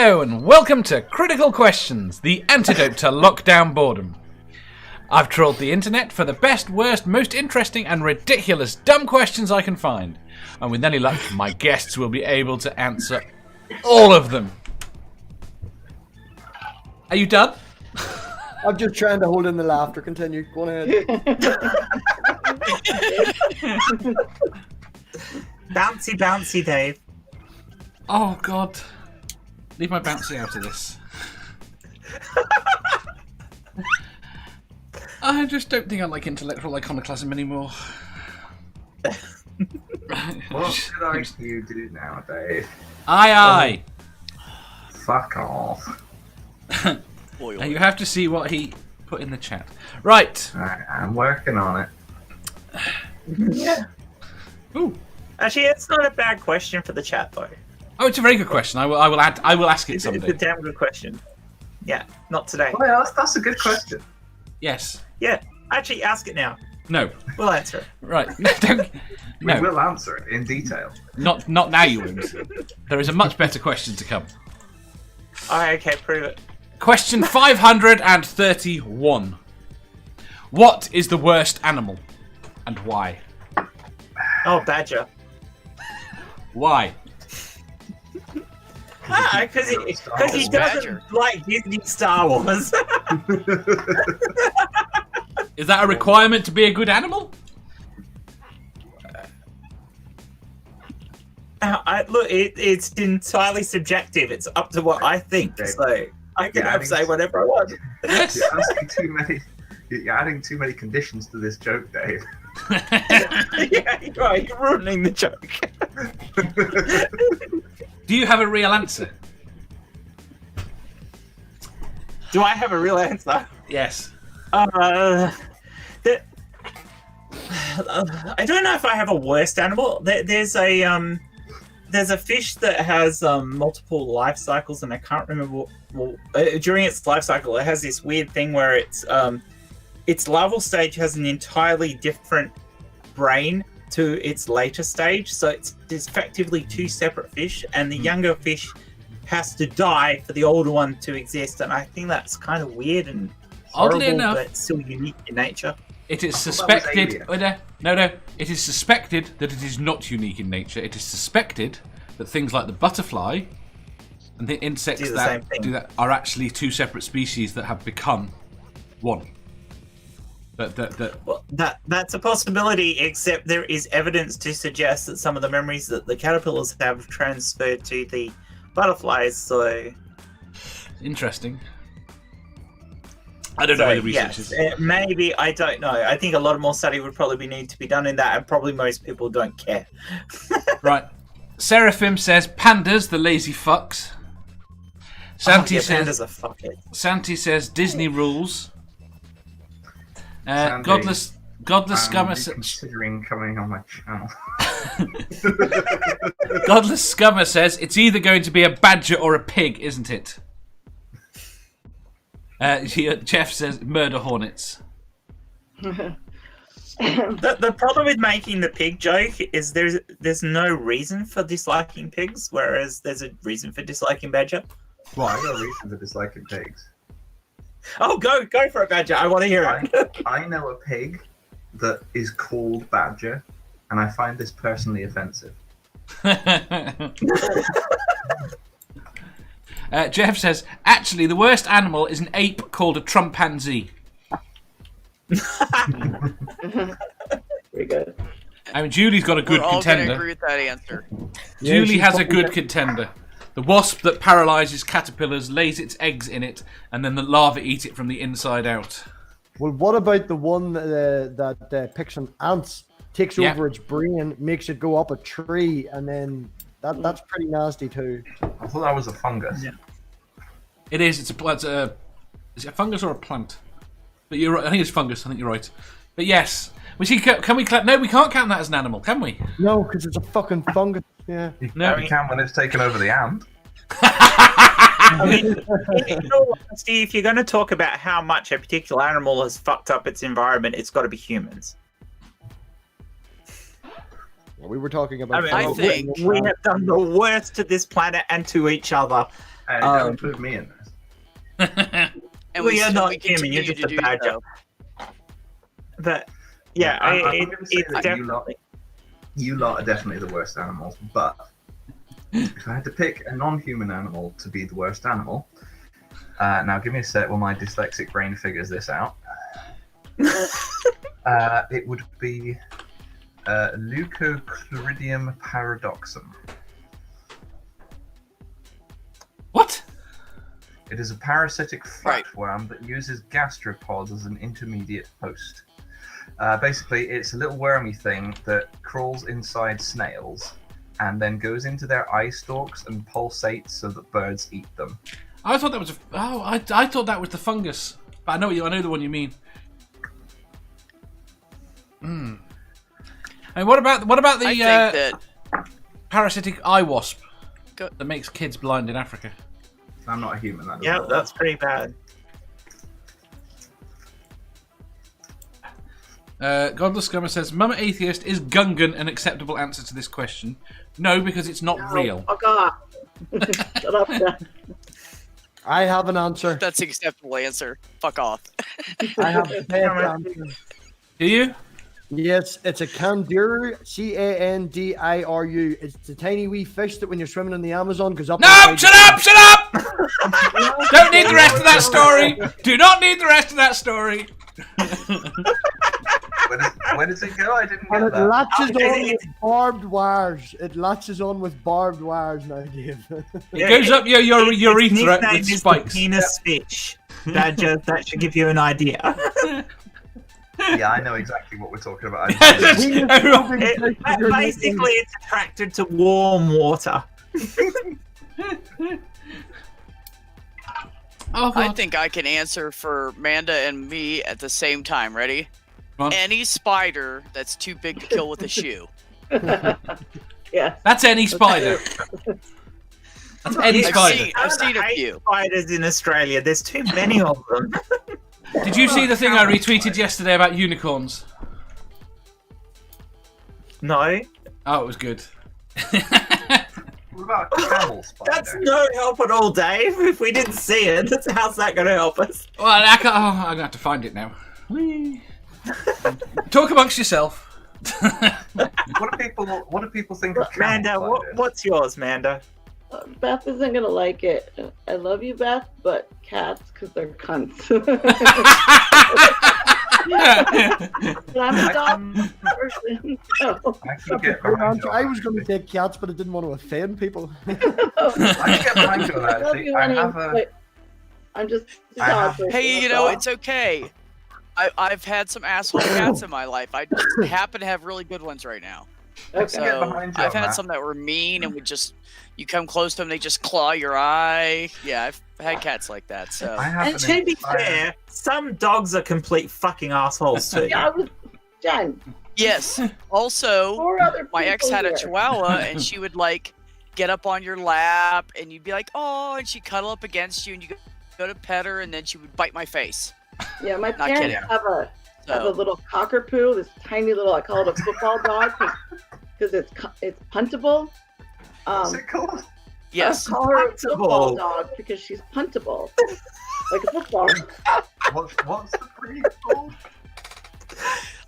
Hello and welcome to Critical Questions, the antidote to lockdown boredom. I've trawled the internet for the best, worst, most interesting and ridiculous dumb questions I can find. And with any luck, my guests will be able to answer all of them. Are you done? I'm just trying to hold in the laughter. Continue. Go on ahead. Bouncy, bouncy, Dave. Oh, God. Leave my bouncy out of this. I just don't think I like intellectual iconoclasm anymore. What should I do now, Dave? Aye. Fuck off. Now you have to see what he put in the chat. Right. I'm working on it. Yeah. Ooh. Actually, it's not a bad question for the chat, though. Oh, it's a very good question. I will ask it someday. It's a damn good question. Yeah, not today. Oh, yeah, that's a good question. Yes. Yeah, actually, ask it now. No. We'll answer it. Right. Don't. We No. will answer it in detail. Not now. You won't. There is a much better question to come. Oh, okay, prove it. Question 531. What is the worst animal, and why? Oh, badger. Why? Because he doesn't like Disney Star Wars. Is that a requirement to be a good animal? Look, it's entirely subjective. It's up to what I think. So I can say whatever I want. Yes. You're adding too many conditions to this joke, Dave. Yeah, you're right. You're ruining the joke. Do you have a real answer? Do I have a real answer? Yes. I don't know if I have a worst animal. There's a fish that has multiple life cycles, and I can't remember. During its life cycle, it has this weird thing where its larval stage has an entirely different brain to its later stage, so it's effectively two separate fish, and the younger fish has to die for the older one to exist, and I think that's kind of weird and horrible, Oddly enough, but still unique in nature. it is suspected. No. It is suspected that it is not unique in nature. It is suspected that things like the butterfly and the insects that do that are actually two separate species that have become one. Well, that's a possibility, except there is evidence to suggest that some of the memories that the caterpillars have transferred to the butterflies, so... Interesting. I don't know where the research is. Maybe, I don't know. I think a lot more study would probably need to be done in that, and probably most people don't care. Right. Seraphim says, pandas, the lazy fucks. Santi says, pandas are fuckhead. Santi says, Disney rules. Sandy, Godless Scummer says, considering coming on my channel. Godless Scummer says, it's either going to be a badger or a pig, isn't it? Jeff says, murder hornets. The problem with making the pig joke is there's no reason for disliking pigs, whereas there's a reason for disliking badger. Well, I got a reason for disliking pigs. Oh, go for it, Badger. I want to hear it. I know a pig that is called Badger, and I find this personally offensive. Jeff says, actually, the worst animal is an ape called a trumpanzee. Very good. I mean, Julie's got a good We're all contender. gonna agree with that answer. Julie has a good contender. The wasp that paralyzes caterpillars lays its eggs in it, and then the larvae eat it from the inside out. Well, what about the one that picks on ants, takes over its brain, makes it go up a tree, and then that's pretty nasty too. I thought that was a fungus. Yeah. It is. It's a plant. Is it a fungus or a plant? But you're right. I think it's fungus. I think you're right. But yes, we see. Can we? No, we can't count that as an animal, can we? No, because it's a fucking fungus. Yeah. No, You can when it's taken over the ant. I mean, in all honesty, if you're going to talk about how much a particular animal has fucked up its environment, it's got to be humans. We were talking about. I think we have done the worst to this planet and to each other Don't include me in this. And we are not continue human. You're just to a do badger. so. But yeah, I'm going to say it's that definitely. you lot are definitely the worst animals. But if I had to pick a non-human animal to be the worst animal, now give me a sec while my dyslexic brain figures this out. It would be Leucochloridium paradoxum. What? It is a parasitic flatworm that uses gastropods as an intermediate host. Basically, it's a little wormy thing that crawls inside snails and then goes into their eye stalks and pulsates so that birds eat them. I thought that was I thought that was the fungus, but I know the one you mean. And what about the I think that parasitic eye wasp Go- that makes kids blind in Africa? I'm not a human. That doesn't Yeah, work. that's pretty bad. Godless Scummer says, Momma Atheist, is Gungan an acceptable answer to this question? No, because it's not real. Fuck off. Shut up, Beth. I have an answer. that's the acceptable answer. Fuck off. I have a best answer. Do you? Yes, it's a candiru, Candiru. It's a tiny wee fish that when you're swimming in the Amazon goes up. No! inside Shut up! Shut up! Don't need the rest of that story. Do not need the rest of that story. Where does it go? I didn't And get it that. latches Oh, on with barbed wires. It latches on with barbed wires now, Dave. It goes up your urethra nickname with is spikes. the penis fish. Badger, that should give you an idea. Yeah, I know exactly what we're talking about. Everyone- Basically, it's attracted to warm water. Oh, I God. think I can answer for Manda and me at the same time. Ready? Come on. Any spider that's too big to kill with a shoe. Yes. That's any spider. That's any spider. I've seen a hate few. spiders in Australia. There's too many of them. Did you see the thing I retweeted yesterday about unicorns? No, Oh, it was good. What about a camel spider? that's no help at all, Dave. If we didn't see it, how's that going to help us? Well, I'm gonna have to find it now. Whee. Talk amongst yourself. What do people think of camel Manda, spiders? what's yours, Manda? Beth isn't gonna like it. I love you, Beth, but cats, because they're cunts. But I'm a dog person. So. I can get Good behind answer. you I on was that, going to actually. take cats, but I didn't want to offend people. I can get behind you on I that. love actually. you, I honey, have a. but I'm just a I dog have- person, Hey, you that's know, all. it's okay. I've had some asshole cats in my life. I just happen to have really good ones right now. I can Okay. get So behind you I've on had that. some that were mean and would just, you come close to them, they just claw your eye. Yeah, I've had cats like that. So I have And an to be entire- fair, some dogs are complete fucking assholes too. Yeah, I was Jen. yes. Also, 4 other my ex people had a here. chihuahua and she would like get up on your lap and you'd be like, oh, and she'd cuddle up against you and you go to pet her and then she would bite my face. Yeah, my Not parents kidding. have a So little cockapoo, this tiny little, I call it a football dog because it's puntable. What's it called? yes, I call her a Puntable. football dog because she's puntable, like a football. What's the breed called?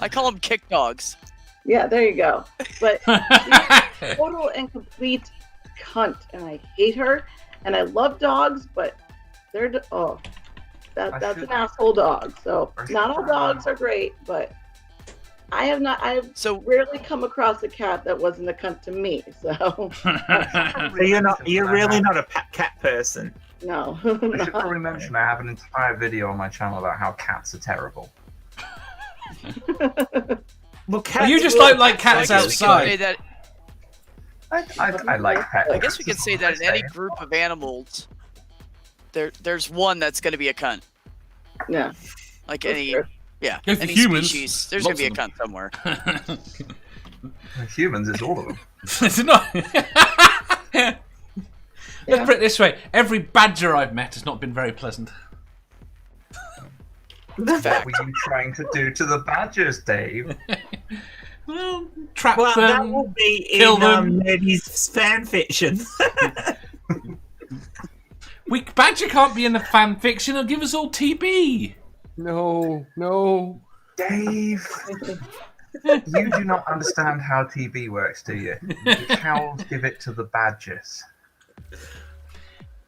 I call them kick dogs. Yeah, there you go. But she's total and complete cunt, and I hate her. And I love dogs, but they're that's an asshole dog. So not all dogs are great, but I've So rarely come across a cat that wasn't a cunt to me. So So you're really not a cat person. no. I should probably mention I have an entire video on my channel about how cats are terrible. Well, Are you just so like I cats guess we could say outside? that. I like pets. I guess we could say that in any group of animals, there's one that's going to be a cunt. Yeah. Like That's any, true. yeah, Go for any humans, species, there's going lots to be a of cunt somewhere. Humans, it's all of them. It's not. Let's put it this way: every badger I've met has not been very pleasant. What were you trying to do to the badgers, Dave? Well, trap Well, that them. will be kill in them. Nerdy's fan fiction. Badger can't be in the fan fiction. It'll give us all TB. No. Dave, you do not understand how TB works, do you? The cows give it to the badgers.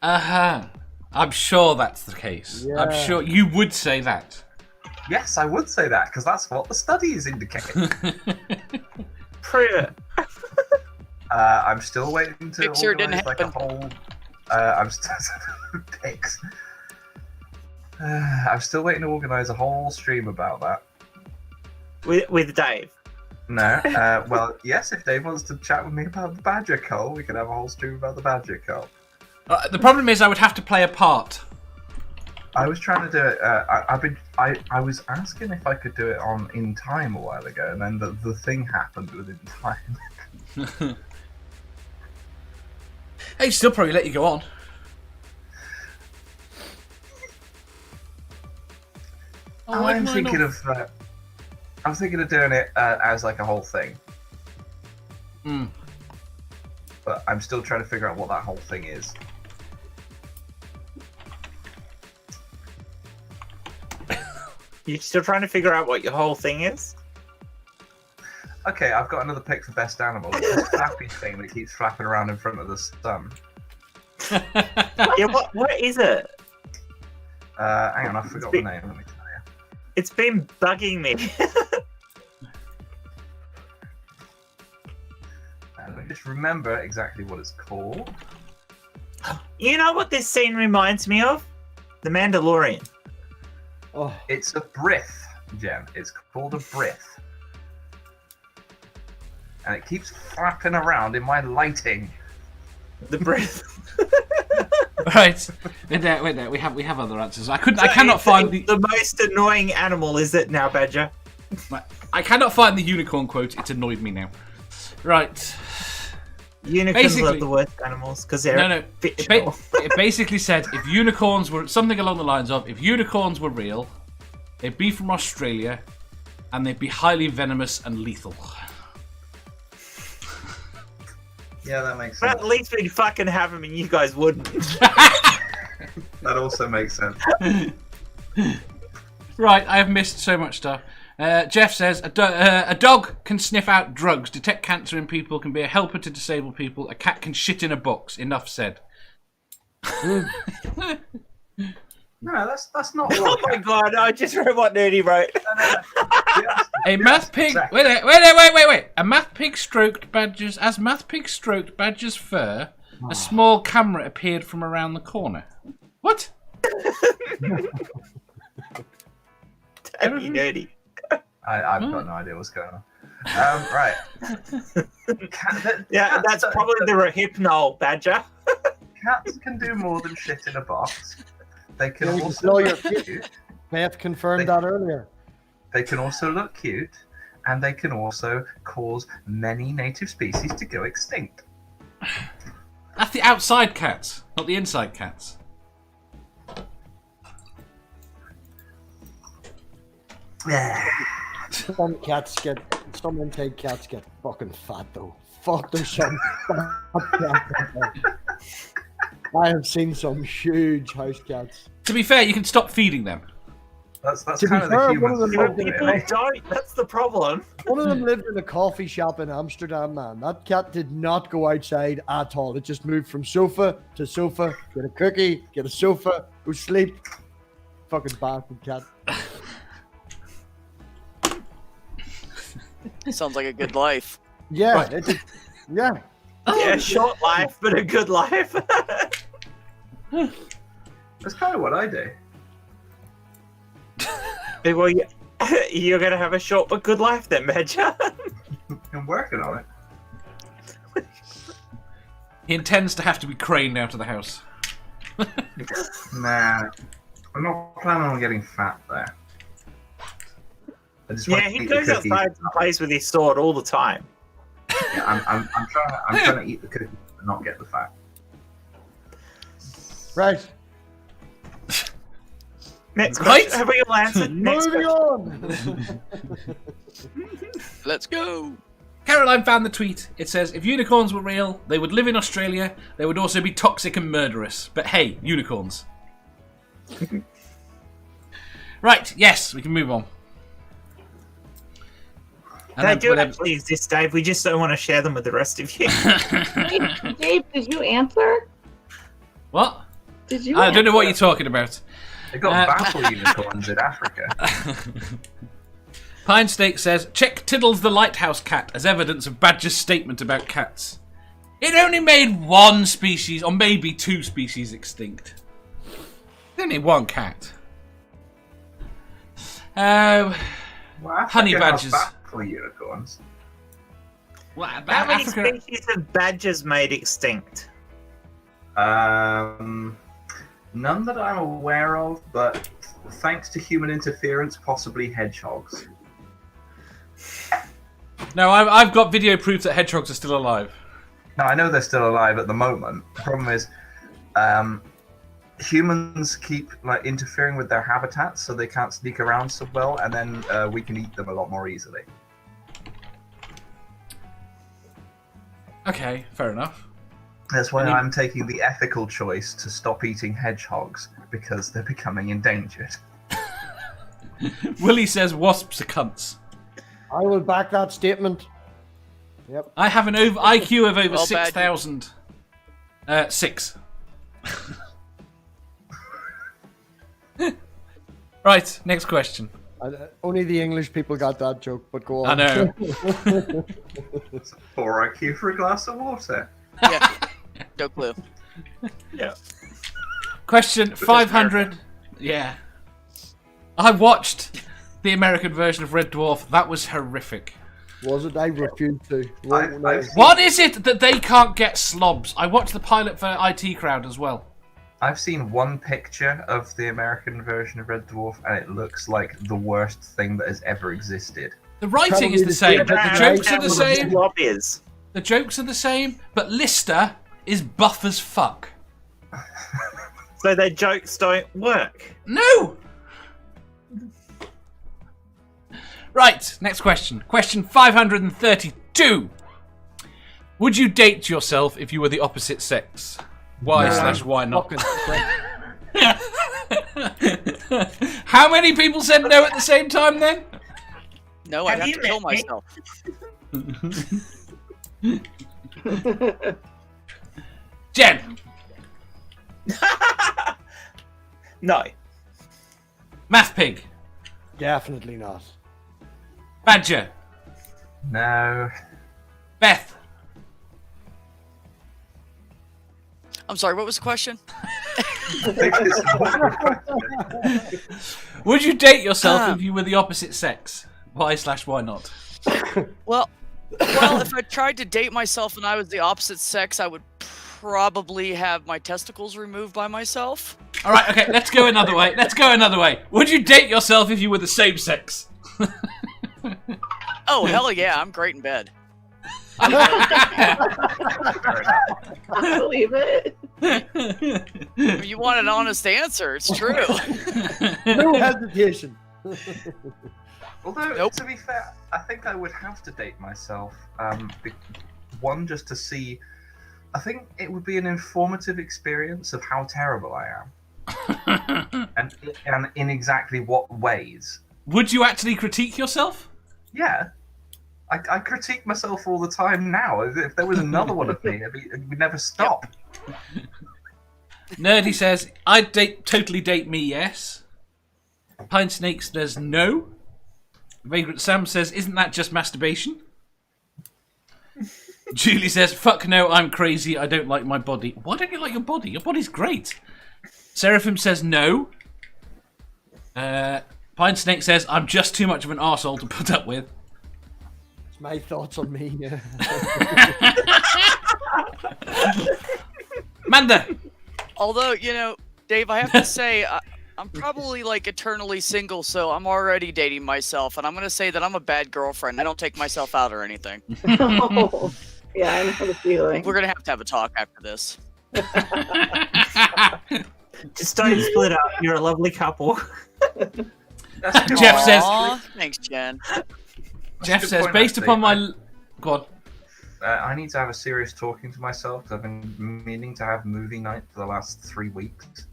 I'm sure that's the case. Yeah. I'm sure you would say that. Yes, I would say that, because that's what the studies indicate. Prove it. I'm still waiting to Picture didn't organize like a happen. whole... Pics. I'm still waiting to organize a whole stream about that. With Dave. No, well, yes, if Dave wants to chat with me about the badger cull, we can have a whole stream about the badger cull. The problem is I would have to play a part. I was trying to do it. I was asking if I could do it in time a while ago, and then the thing happened within time. Hey, still probably let you go on. I'm thinking of doing it as like a whole thing. But I'm still trying to figure out what that whole thing is. You're still trying to figure out what your whole thing is? Okay, I've got another pick for best animal. It's this flappy thing that keeps flapping around in front of the sun. Yeah, what is it? Hang on, I forgot the name. Let me tell you. It's been bugging me. Let me just remember exactly what it's called. You know what this scene reminds me of? The Mandalorian. Oh, It's a brith, Jen. It's called a brith. And it keeps flapping around in my lighting. The breath. Right. Wait there. We have other answers. I cannot find the most annoying animal is it now, Badger? I cannot find the unicorn quote. It's annoyed me now. Right. Unicorns Basically- are the worst animals because they're No. fictional. It basically said if unicorns were something along the lines of if unicorns were real, they'd be from Australia, and they'd be highly venomous and lethal. Yeah, that makes But sense. at least we'd fucking have them and you guys wouldn't. That also makes sense. Right, I have missed so much stuff. Jeff says a dog can sniff out drugs, detect cancer in people, can be a helper to disabled people. A cat can shit in a box. Enough said. No, that's not Oh what my god, I just read what Nerdy wrote. A MathPig. Wait. A MathPig stroked Badger's fur. A small camera appeared from around the corner. What? That'd be nerdy. I've got no idea what's going on. Right. Yeah, that's probably the Rohypnol, Badger. Cats can do more than shit in a box. They can Yeah, you can also smell your look cute. Beth confirmed that earlier. They can also look cute, and they can also cause many native species to go extinct. That's the outside cats, not the inside cats. Some inside cats get fucking fat though. Fuck, there's some fat cats out there. I have seen some huge house cats. To be fair, you can stop feeding them. That's To be kind of fair, the human one of them fault, lived in a People really. don't. That's the problem. One of them lived in a coffee shop in Amsterdam, man. That cat did not go outside at all. It just moved from sofa to sofa, get a cookie, get a sofa, go sleep. Fucking bastard cat. Sounds like a good life. Yeah, Right. yeah. Yeah, short life, but a good life. That's kind of what I do. Well, you're going to have a short but good life then, Badger. I'm working on it. He intends to have to be craned out of the house. Nah, I'm not planning on getting fat there. I just want Yeah, to he eat goes the cookies. outside and plays with his sword all the time. Yeah, I'm trying to eat the cookies and not get the fat. Right. Next Right? question. Have we all answered? Next Moving question. on. Let's go. Caroline found the tweet. It says, if unicorns were real, they would live in Australia. They would also be toxic and murderous. But hey, unicorns. Right, yes, we can move on. And They then do whatever- actually exist, Dave. We just don't want to share them with the rest of you. Dave, did you answer? What? Did you? I don't know what you're answer? talking about. They got battle unicorns in Africa. Pine Snake says, check Tiddles the lighthouse cat as evidence of Badger's statement about cats. It only made one species, or maybe two species, extinct. Only one cat. Well, Honey Africa has badgers. battle unicorns. Well, How many Africa... species of badgers made extinct? None that I'm aware of, but thanks to human interference, possibly hedgehogs. No, I've got video proof that hedgehogs are still alive. Now, I know they're still alive at the moment. The problem is, humans keep interfering with their habitats, so they can't sneak around so well, and then we can eat them a lot more easily. Okay, fair enough. That's why I'm taking the ethical choice to stop eating hedgehogs, because they're becoming endangered. Willie says wasps are cunts. I will back that statement. Yep. I have an IQ of over Well, 6,000. 6. Right, next question. Only the English people got that joke, but go on. I know. It's a 4 IQ for a glass of water. Yeah. No clue. Yeah. Question 500. Yeah. I watched the American version of Red Dwarf. That was horrific. Was it? I refuse to. I've seen- What is it that they can't get slobs? I watched the pilot for IT Crowd as well. I've seen one picture of the American version of Red Dwarf, and it looks like the worst thing that has ever existed. The writing Probably is the the same, same, but but the the jokes are the same. Slob is. The jokes are the same, but Lister is buff as fuck. So their jokes don't work. No! Right, next question. Question 532. Would you date yourself if you were the opposite sex? Why No. / why not? Fucking How many people said no at the same time then? No, I'd Have have you to kill met me? myself. Jen, No. MathPig, Definitely not. Badger, No. Beth, I'm sorry, what was the question? I think this is what the question is. would you date yourself if you were the opposite sex? Why / why not? Well, if I tried to date myself and I was the opposite sex, I would probably have my testicles removed by myself. All right, okay, let's go another way. Would you date yourself if you were the same sex? Oh, hell yeah, I'm great in bed. I believe it. If you want an honest answer, it's true. No hesitation. Although, Nope. to be fair, I think I would have to date myself. One, just to see. I think it would be an informative experience of how terrible I am, and in exactly what ways. Would you actually critique yourself? Yeah, I critique myself all the time now. If there was another one of me, it would never stop. Nerdy says, I'd totally date me, yes. Pine Snake says no. Vagrant Sam says, isn't that just masturbation? Julie says, fuck no, I'm crazy, I don't like my body. Why don't you like your body? Your body's great. Seraphim says no. Pine Snake says, I'm just too much of an arsehole to put up with. It's my thoughts on me. Yeah. Manda! Although, Dave, I have to say, I'm probably like eternally single, so I'm already dating myself, and I'm gonna say that I'm a bad girlfriend. I don't take myself out or anything. Oh, yeah, I know the feeling. We're gonna have a talk after this. Just don't split up. You're a lovely couple. Jeff says, Aw, thanks, Jen. Jeff good says, point, based actually. upon my Go on. I need to have a serious talking to myself because I've been meaning to have movie night for the last 3 weeks.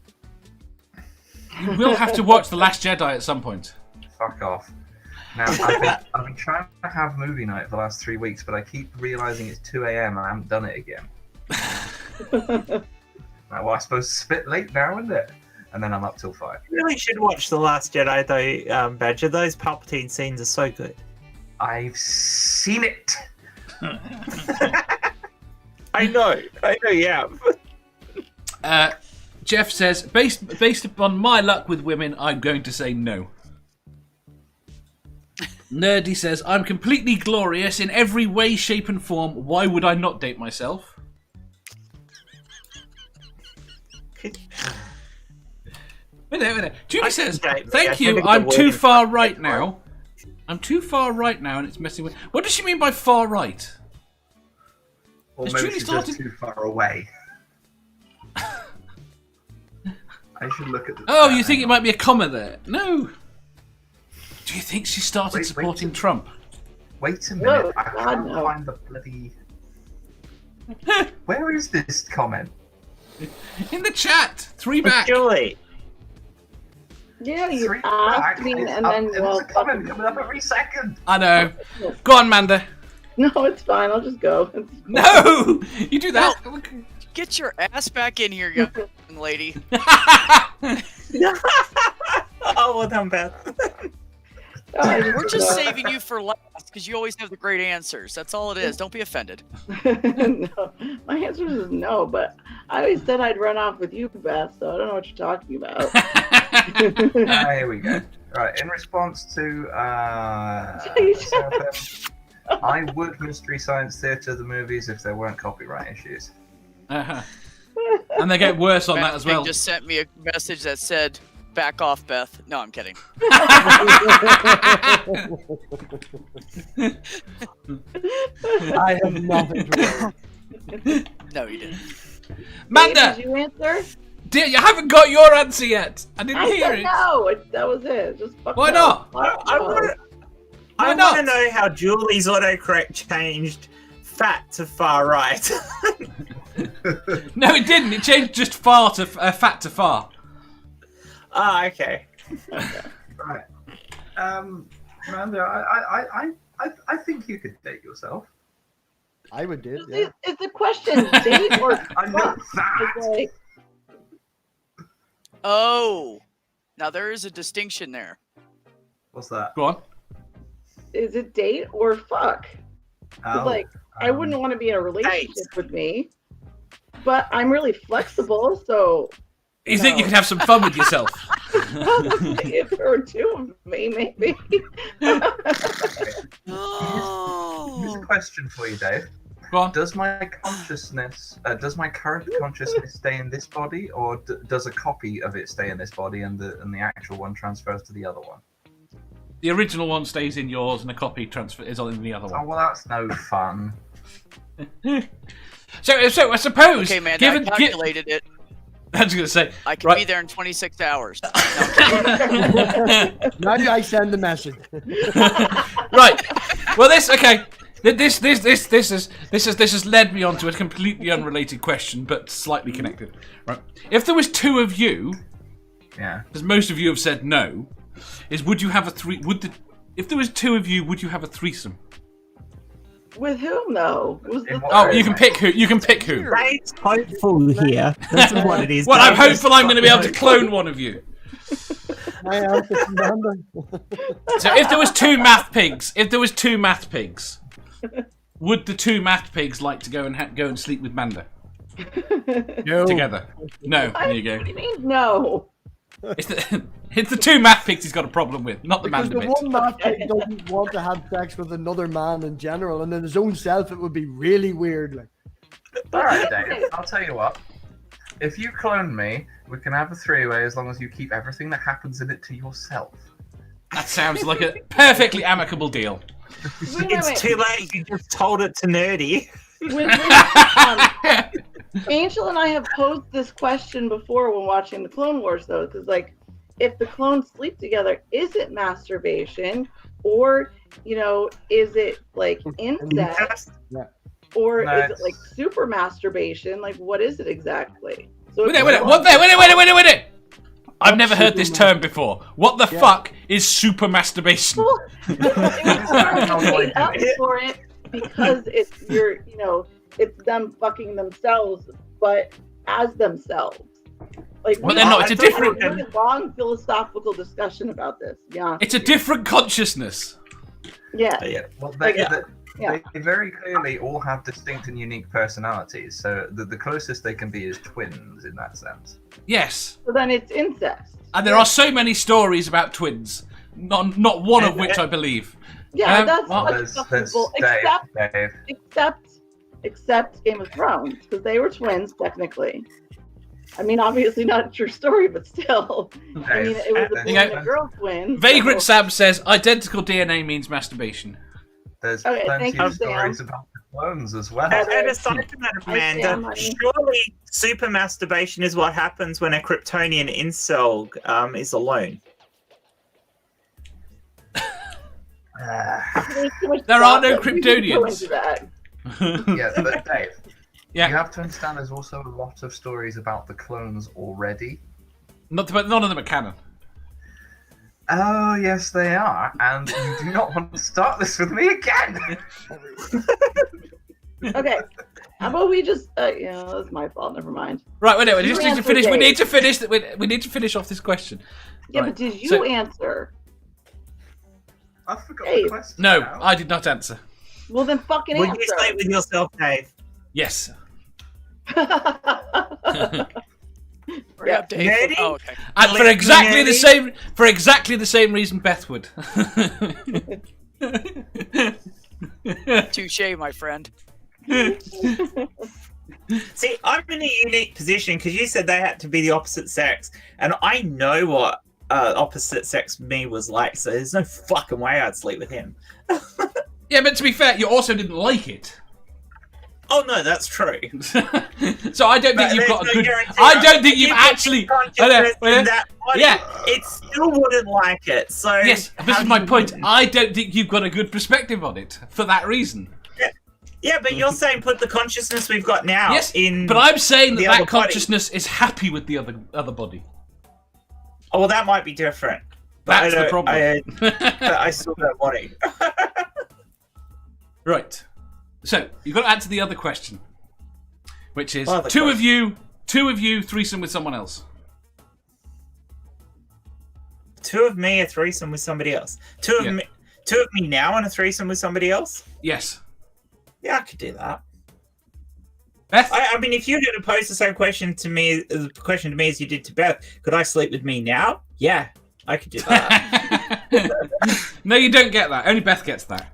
You will have to watch The Last Jedi at some point. Fuck off. Now, I've been trying to have movie night for the last 3 weeks, but I keep realizing it's 2 a.m. and I haven't done it again. Well, I suppose it's a bit late now, isn't it? And then I'm up till 5. You really should watch The Last Jedi, though, Badger. Those Palpatine scenes are so good. I've seen it. I know, yeah. Jeff says, based upon my luck with women, I'm going to say no. Nerdy says, I'm completely glorious in every way, shape and form. Why would I not date myself? Wait. Judy says, thank you, I'm too far right now. I'm too far right now and it's messing with... What does she mean by far right? Or Has maybe Julie she's started- just too far away. I should look at the... Oh, you think it might be a comma there? No. Do you think she started supporting Trump? Wait a minute, No, I God, can't no. find the bloody... Where is this comment? In the chat. 3 back. Julie. Yeah, you 3 asked back. me It's and up- then there's well, a comment coming up every second. I know. Go on, Manda. no, it's fine. I'll just go. No! You do that. Get your ass back in here, young lady. Oh, well done, Beth. We're just saving you for last because you always have the great answers. That's all it is. Don't be offended. No, my answer is no, but I always said I'd run off with you, Beth, so I don't know what you're talking about. Here we go. Right, in response to I would Mystery Science Theatre the movies if there weren't copyright issues. Uh-huh. And they get worse on that as well. They just sent me a message that said, back off, Beth. No, I'm kidding. I have nothing to worry. No, you didn't. Manda! Did you answer? Dear, you haven't got your answer yet. I didn't I hear said it. no. That was it. Just fuck Why no. not? Fuck I no. want not? to know how Julie's autocorrect changed fat to far right. No, it didn't. It changed just far to fat to far. Ah, okay. Right. Amanda, I think you could date yourself. I would do, yeah. Is the question date or I know fuck? that. It's like, Oh, now there is a distinction there. What's that? Go on. is it date or fuck? 'Cause, like, I wouldn't want to be in a relationship with me, but I'm really flexible, so You think you can have some fun with yourself? if there were two of me, maybe. Here's Oh. a question for you, Dave. Go on. Does my consciousness, does my current consciousness stay in this body, or does a copy of it stay in this body, and the actual one transfers to the other one? The original one stays in yours, and a copy transfer is on the other Oh one. well, that's no fun. So I suppose. Okay, man, given, I calculated it. I was going to say. I can right. be there in 26 hours. Now I send the message. Right. Well, this okay. This has led me on to a completely unrelated question, but slightly connected. Right. If there was two of you, Yeah. because most of you have said no, would you have a three? If there was two of you, would you have a threesome? With whom though? Was the Oh, you can pick who. You can pick who. Right, hopeful here. This is what it is. Well, I'm hopeful I'm going to be able to clone one of you. My answer is Amanda. So if there was two math pigs, would the two math pigs like to go and sleep with Manda No. together? No. There you go. What do you mean no? It's the two math pigs he's got a problem with, not the Because Manda the bit. one man doesn't want to have sex with another man in general, and in his own self, it would be really weird. Like, All right, Dave. I'll tell you what. If you clone me, we can have a three-way as long as you keep everything that happens in it to yourself. That sounds like a perfectly amicable deal. Wait. It's too late. You just told it to Nerdy. Angel and I have posed this question before when watching the Clone Wars, though, because like, if the clones sleep together, is it masturbation or is it like incest or is it like super masturbation? Like, what is it exactly? So Wait. I've never heard this term before. What the fuck is super masturbation? It was made up for it because it's it's them fucking themselves, but as themselves. Like, well, they're not. It's a different. Really long philosophical discussion about this. Yeah. It's a different consciousness. Yeah. Well, they very clearly all have distinct and unique personalities. So the closest they can be is twins in that sense. Yes. So then it's incest. And there are so many stories about twins, not one of which I believe. Yeah, that's possible. Except Game of Thrones, because they were twins technically. I mean, obviously not a true story, but still. I mean, it was a boy and a girl twin. Vagrant Sam says identical DNA means masturbation. There's plenty of stories about the clones as well. And aside from that, Amanda, surely super masturbation is what happens when a Kryptonian incel is alone. There are no Kryptonians. Yeah, but Dave, you have to understand there's also a lot of stories about the clones already. But none of them are canon. Oh, yes, they are. And you do not want to start this with me again. Okay. How about we just, that's my fault. Never mind. Right, wait. We just need to finish. We need to finish. We need to finish off this question. Yeah, but did you answer? I forgot the question. No, now. I did not answer. Well, then fucking answer. Would you sleep with yourself, Dave? Yes. Yeah, Dave. Oh, okay. And for exactly the same reason Beth would. Touche, my friend. See, I'm in a unique position because you said they had to be the opposite sex, and I know what opposite sex me was like, so there's no fucking way I'd sleep with him. Yeah, but to be fair, you also didn't like it. Oh no, that's true. So I don't think you've got a good. I don't think you've actually. Yeah, it still wouldn't like it. So yes, this is my point. I don't think you've got a good perspective on it for that reason. Yeah, but you're saying put the consciousness we've got now in. But I'm saying that body. Consciousness is happy with the other body. Oh, well, that might be different. That's the problem. But I still don't want it. Right. So you've got to answer the other question, which is two of you, threesome with someone else. Two of me, a threesome with somebody else. Two of me now and a threesome with somebody else. Yes. Yeah, I could do that. Beth? I mean, if you were going to pose the same question to me as you did to Beth, could I sleep with me now? Yeah, I could do that. No, you don't get that. Only Beth gets that.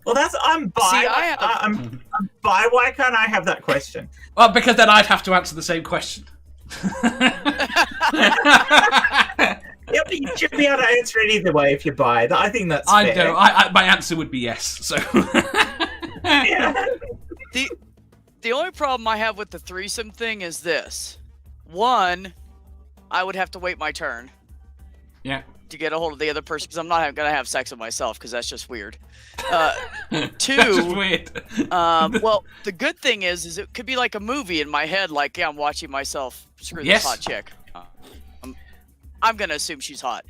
Well, I'm bi. See, I'm bi. Why can't I have that question? Well, because then I'd have to answer the same question. Yeah, but you should be able to answer it either way if you're bi. I think that's I fair. know. My answer would be yes. So. Yeah. The only problem I have with the threesome thing is this. One, I would have to wait my turn. Yeah. To get a hold of the other person, because I'm not going to have sex with myself, because that's just weird. Two, that's just weird. Well, the good thing is it could be like a movie in my head, like, yeah, I'm watching myself screw this hot chick. I'm going to assume she's hot.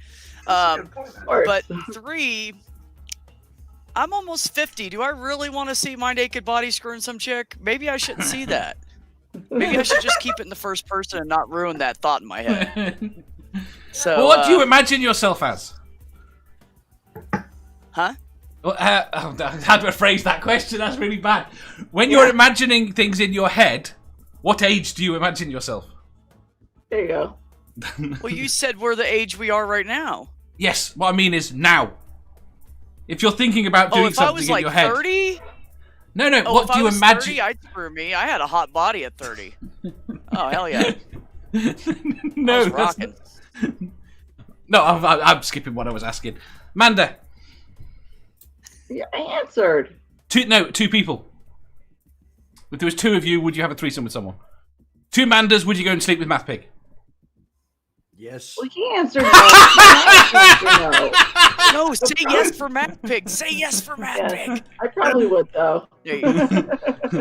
But three, I'm almost 50. Do I really want to see my naked body screwing some chick? Maybe I shouldn't see that. Maybe I should just keep it in the first person and not ruin that thought in my head. So, well, what do you imagine yourself as? Huh? Well, how do I phrase that question? That's really bad. When you're imagining things in your head, what age do you imagine yourself? There you go. Well, you said we're the age we are right now. Yes, what I mean is now. If you're thinking about doing something in your head. If I was like 30? No, what do you imagine? 30, I'd screw me. I had a hot body at 30. Oh, hell yeah. No, I was rocking. No, I'm skipping what I was asking. Manda. Yeah, I answered. Two people. If there was two of you, would you have a threesome with someone? Two Mandas, would you go and sleep with MathPig? Yes. Well, he answered no. No, say yes for MathPig. Say yes for MathPig. Yeah, I probably would though. There you go.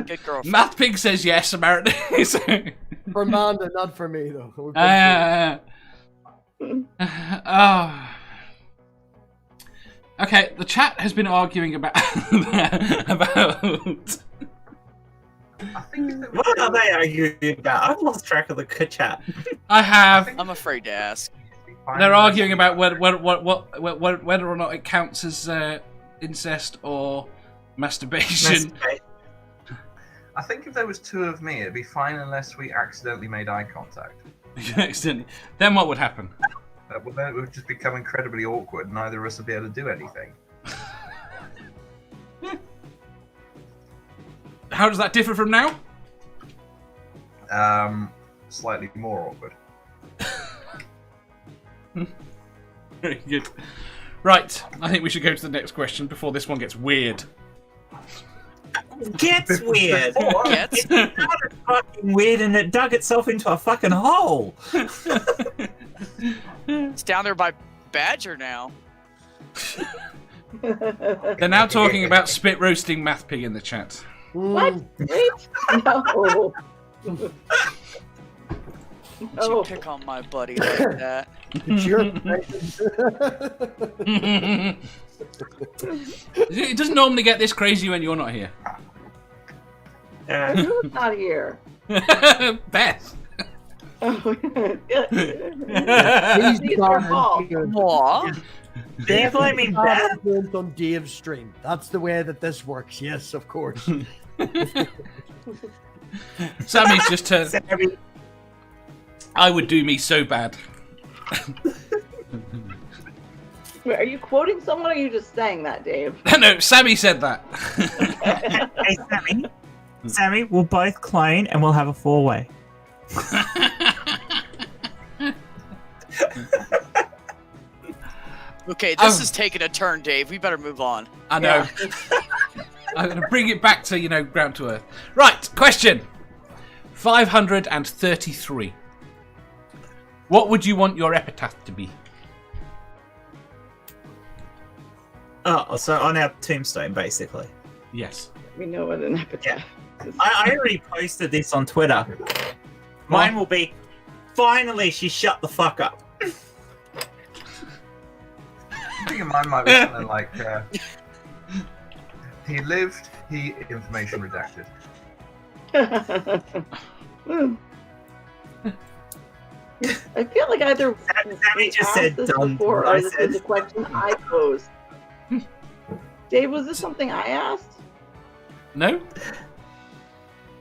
Good girl. MathPig says yes, apparently. So- For Amanda, not for me though. We've been oh. Okay, the chat has been arguing about I think that What are they arguing about? I've lost track of the chat. I have. I'm afraid to ask. They're arguing about whether or not it counts as incest or masturbation. I think if there was two of me, it'd be fine unless we accidentally made eye contact. Accidentally. Then what would happen? Well, then it would just become incredibly awkward, and neither of us would be able to do anything. How does that differ from now? Slightly more awkward. Very good. Right, I think we should go to the next question before this one gets weird. Gets weird. Gets? It started fucking weird and it dug itself into a fucking hole. It's down there by Badger now. They're now talking about spit roasting MathPig in the chat. What? Wait. No. Don't you pick on my buddy like that. It's your It doesn't normally get this crazy when you're not here. Who's not here? Beth. Oh, He's These are fault. Aw. They're blaming Beth. on Dave's stream. That's the way that this works. Yes, of course. Sammy's just turned. Sammy, I would do me so bad. Wait, are you quoting someone or are you just saying that, Dave? No, Sammy said that. hey, Sammy, we'll both clone and we'll have a 4-way. Okay, this is taking a turn, Dave. We better move on. I know. I'm going to bring it back to, ground to earth. Right, question 533. What would you want your epitaph to be? Oh, so on our tombstone, basically. Yes. We know what an epitaph is. I already posted this on Twitter. Mine will be, finally she shut the fuck up. I think mine might be something like, he lived, he information redacted. I feel like either Sammy just asked said this done before what I or this said. is a question I posed. Dave, was this something I asked? No?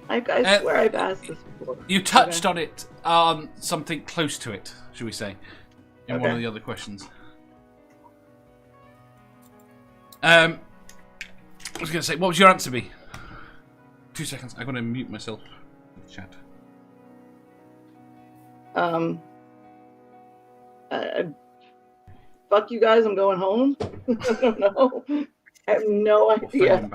I swear I've asked this before. You touched on it, something close to it, should we say, in one of the other questions. I was going to say, what would your answer be? 2 seconds, I'm going to mute myself in the chat. Fuck you guys, I'm going home. I don't know. I have no idea.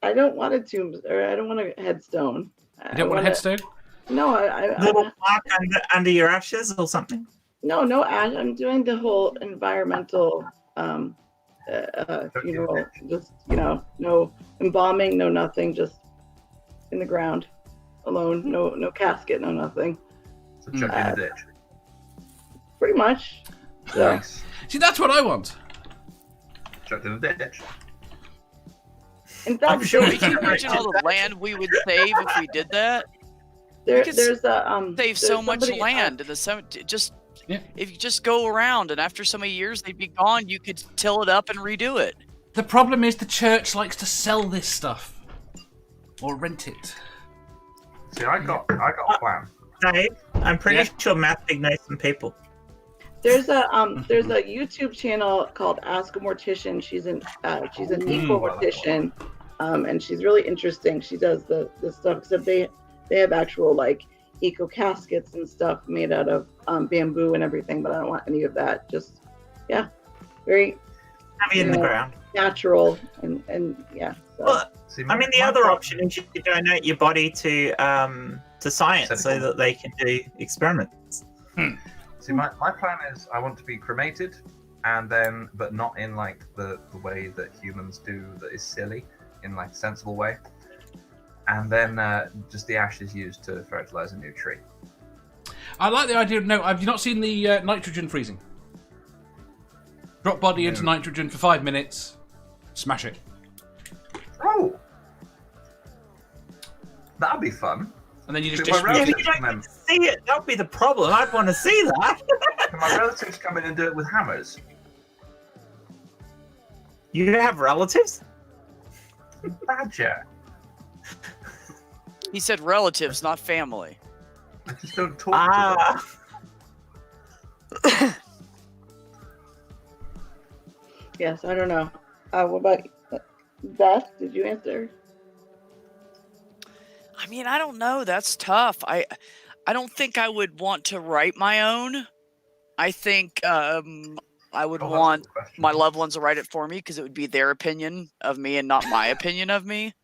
I don't want a tombstone, or I don't want a headstone. You don't want a headstone? No, Little plaque under your ashes or something? No ash. I'm doing the whole environmental funeral. Just, no embalming, no nothing, just in the ground, alone. No casket, no nothing. So chuck in a ditch. Pretty much. So. Nice. See, that's what I want. Chucked in a ditch. In fact, I'm sure Can you imagine all the land we would save if we did that? there's a Save there's so much somebody, land in the if you just go around and after so many years they'd be gone, you could till it up and redo it. The problem is the church likes to sell this stuff. Or rent it. See, I got a plan. Dave, I'm pretty sure MathPig knows some people. There's a YouTube channel called Ask a Mortician. She's an eco mortician, and she's really interesting. She does the stuff, except they have actual like eco caskets and stuff made out of bamboo and everything. But I don't want any of that. Just very Heavy in the ground. natural and yeah. So. Well, See, I mean, the other option is you could donate your body to science so that they can do experiments. See, my plan is I want to be cremated, and then, but not in like the way that humans do that is silly, in like a sensible way. And then just the ashes used to fertilize a new tree. I like the idea of, no, have you not seen the nitrogen freezing? Drop body into nitrogen for 5 minutes, smash it. Oh! That'd be fun. And then you just My Yeah, distribute but you don't get to see it. That'd be the problem. I'd want to see that. Can my relatives come in and do it with hammers? You have relatives? Badger. He said relatives, not family. I just don't talk to them. Yes, I don't know. What about Beth? Did you answer? I mean, I don't know. That's tough. I don't think I would want to write my own. I think I would want my loved ones to write it for me because it would be their opinion of me and not my opinion of me.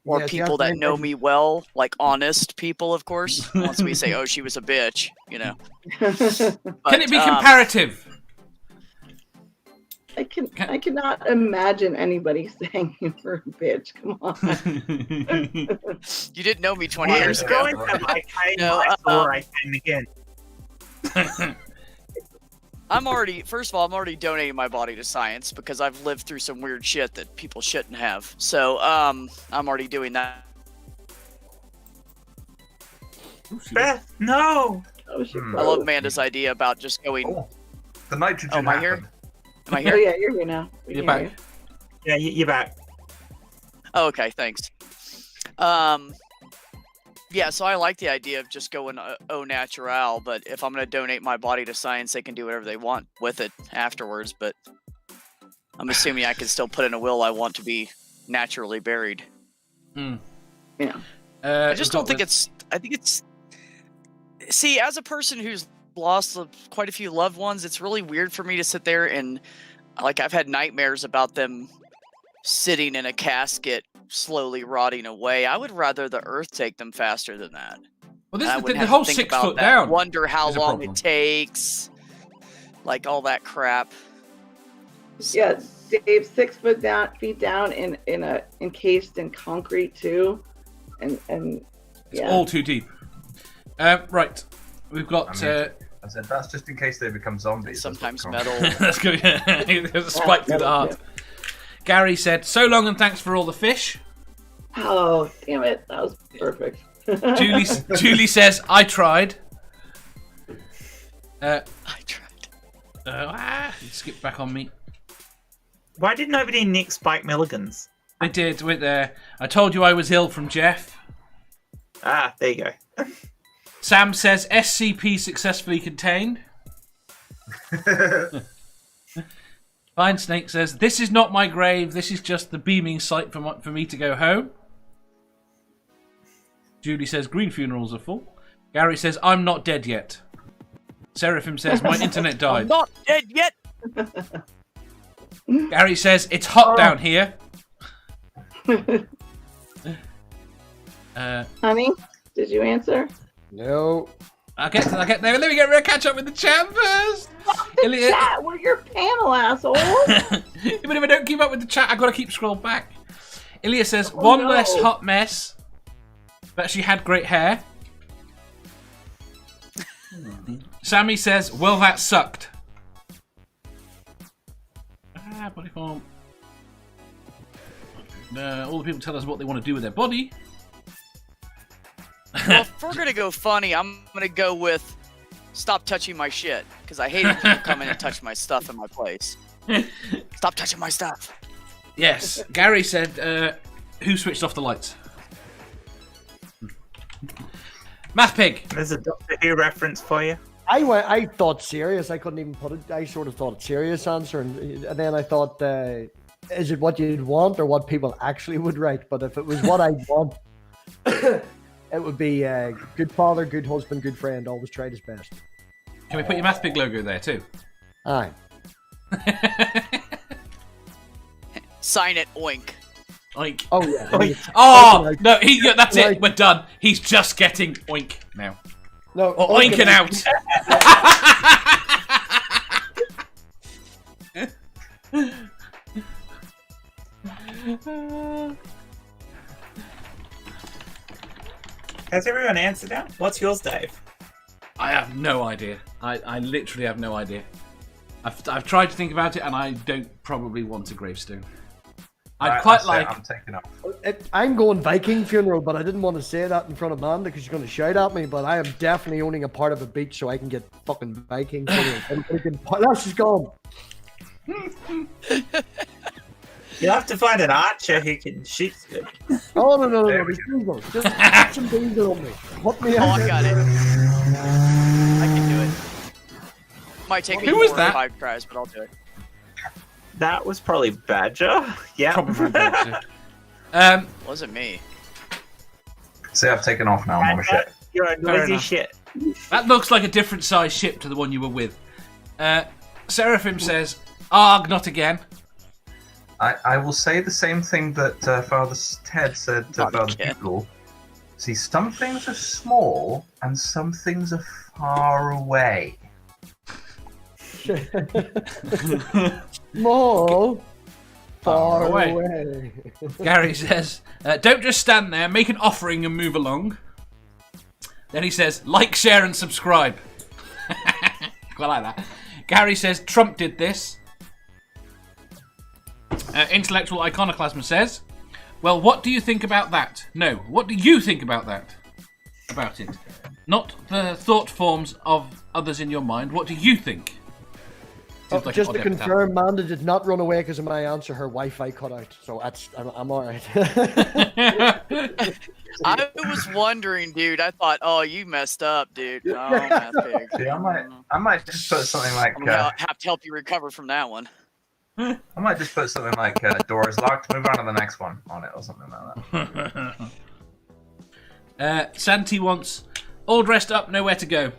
Or Yes, people that know me well, like honest people, of course. Once we say, "Oh, she was a bitch," you know. Can it be comparative? I cannot imagine anybody saying you were a bitch. Come on. You didn't know me 20 years ago. I came, No, I saw, I came again. First of all, I'm already donating my body to science because I've lived through some weird shit that people shouldn't have. So, I'm already doing that. Beth, no! Oh, she I love Amanda's idea about just going. Oh, the nitrogen. Oh, am I here? happened. Am I Oh here? yeah, you're here now. We You're can hear back. Yeah, you're back. Oh, okay, thanks. Yeah, so I like the idea of just going au natural, but if I'm going to donate my body to science, they can do whatever they want with it afterwards, but I'm assuming I can still put in a will I want to be naturally buried. Yeah. I just don't think I think it's... See, as a person who's lost quite a few loved ones, it's really weird for me to sit there and, like, I've had nightmares about them sitting in a casket slowly rotting away. I would rather the earth take them faster than that. Well, this I is wouldn't the have to whole think 6 about foot that, down. wonder how is a long problem. it takes, like all that crap. Yeah, Dave, 6 feet down in encased in concrete too, and It's yeah. all too deep. Right, we've got. I said that's just in case they become zombies. Sometimes That's what metal. Let's go. There's a spike through the heart. Gary said, "So long and thanks for all the fish." Oh, damn it, that was perfect. Julie says, "I tried." I tried. Skip back on me. Why did nobody nick Spike Milligan's? I did. Wait there. I told you I was ill from Jeff. Ah, there you go. Sam says, "SCP successfully contained." Fine Snake says, "This is not my grave. This is just the beaming site for me to go home." Julie says, "Green funerals are full." Gary says, "I'm not dead yet." Seraphim says, "My internet I'm died." not dead yet. Gary says, "It's hot down here." Honey, did you answer? No. I'll get there. Let me catch up with the chat first. Ilya, Chat, we're your panel, asshole. even if I don't keep up with the chat, I've got to keep scrolling back. Ilya says, "One no. less hot mess, but she had great hair." Sammy says, "Well, that sucked." Body form. All the people tell us what they want to do with their body. Well, if we're gonna go funny, I'm gonna go with stop touching my shit because I hate it when people come in and touch my stuff in my place. Stop touching my stuff. Yes, Gary said, "Who switched off the lights?" MathPig. There's a Doctor Who reference for you. I thought serious. I couldn't even put it. I sort of thought serious answer, and then I thought, is it what you'd want or what people actually would write? But if it was what I want, it would be good father, good husband, good friend. Always tried his best. Can we put your MathPig logo there too? Aye. Sign it, oink. Oink. Oh yeah. Oink. Oh no, that's it. We're done. He's just getting oink now. No, Or oinking out. Has everyone answered now? What's yours, Dave? I have no idea. I literally have no idea. I've tried to think about it, and I don't probably want a gravestone. I'd quite like. I'm taking off. I'm going Viking funeral, but I didn't want to say that in front of Amanda because she's going to shout at me. But I am definitely owning a part of a beach so I can get fucking Viking funeral. Now she's gone. You'll have to find an archer who can shoot good. Oh no! Diesel. Just put some diesel on me. Put me Oh, out I got it. I can do it. Might take me Who 4 was or that? 5 tries, but I'll do it. That was probably Badger. Yeah. Probably. Wasn't me. See, I've taken off now. I'm on my ship. You're a Fair noisy enough. shit. That looks like a different size ship to the one you were with. Seraphim says, "Arg, not again." I will say the same thing that Father Ted said to Not Father again. Bugle. See, some things are small and some things are far away. Small, far away. away. Gary says, "Don't just stand there. Make an offering and move along." Then he says, "Like, share, and subscribe." Quite like that. Gary says, "Trump did this." Intellectual Iconoclasm says, "Well, what do you think about that? No, what do you think about that? About it. Not the thought forms of others in your mind. What do you think?" Seems like Just an to odd epitaph. confirm, Amanda did not run away because of my answer. Her Wi-Fi cut out, so I'm all right. I was wondering, dude. I thought, oh, you messed up, dude. Oh, MathPig. See, I might just put something like I'm gonna have to help you recover from that one. I might just put something like door is locked. Move on to the next one on it or something like that. Santi wants, "All dressed up, nowhere to go."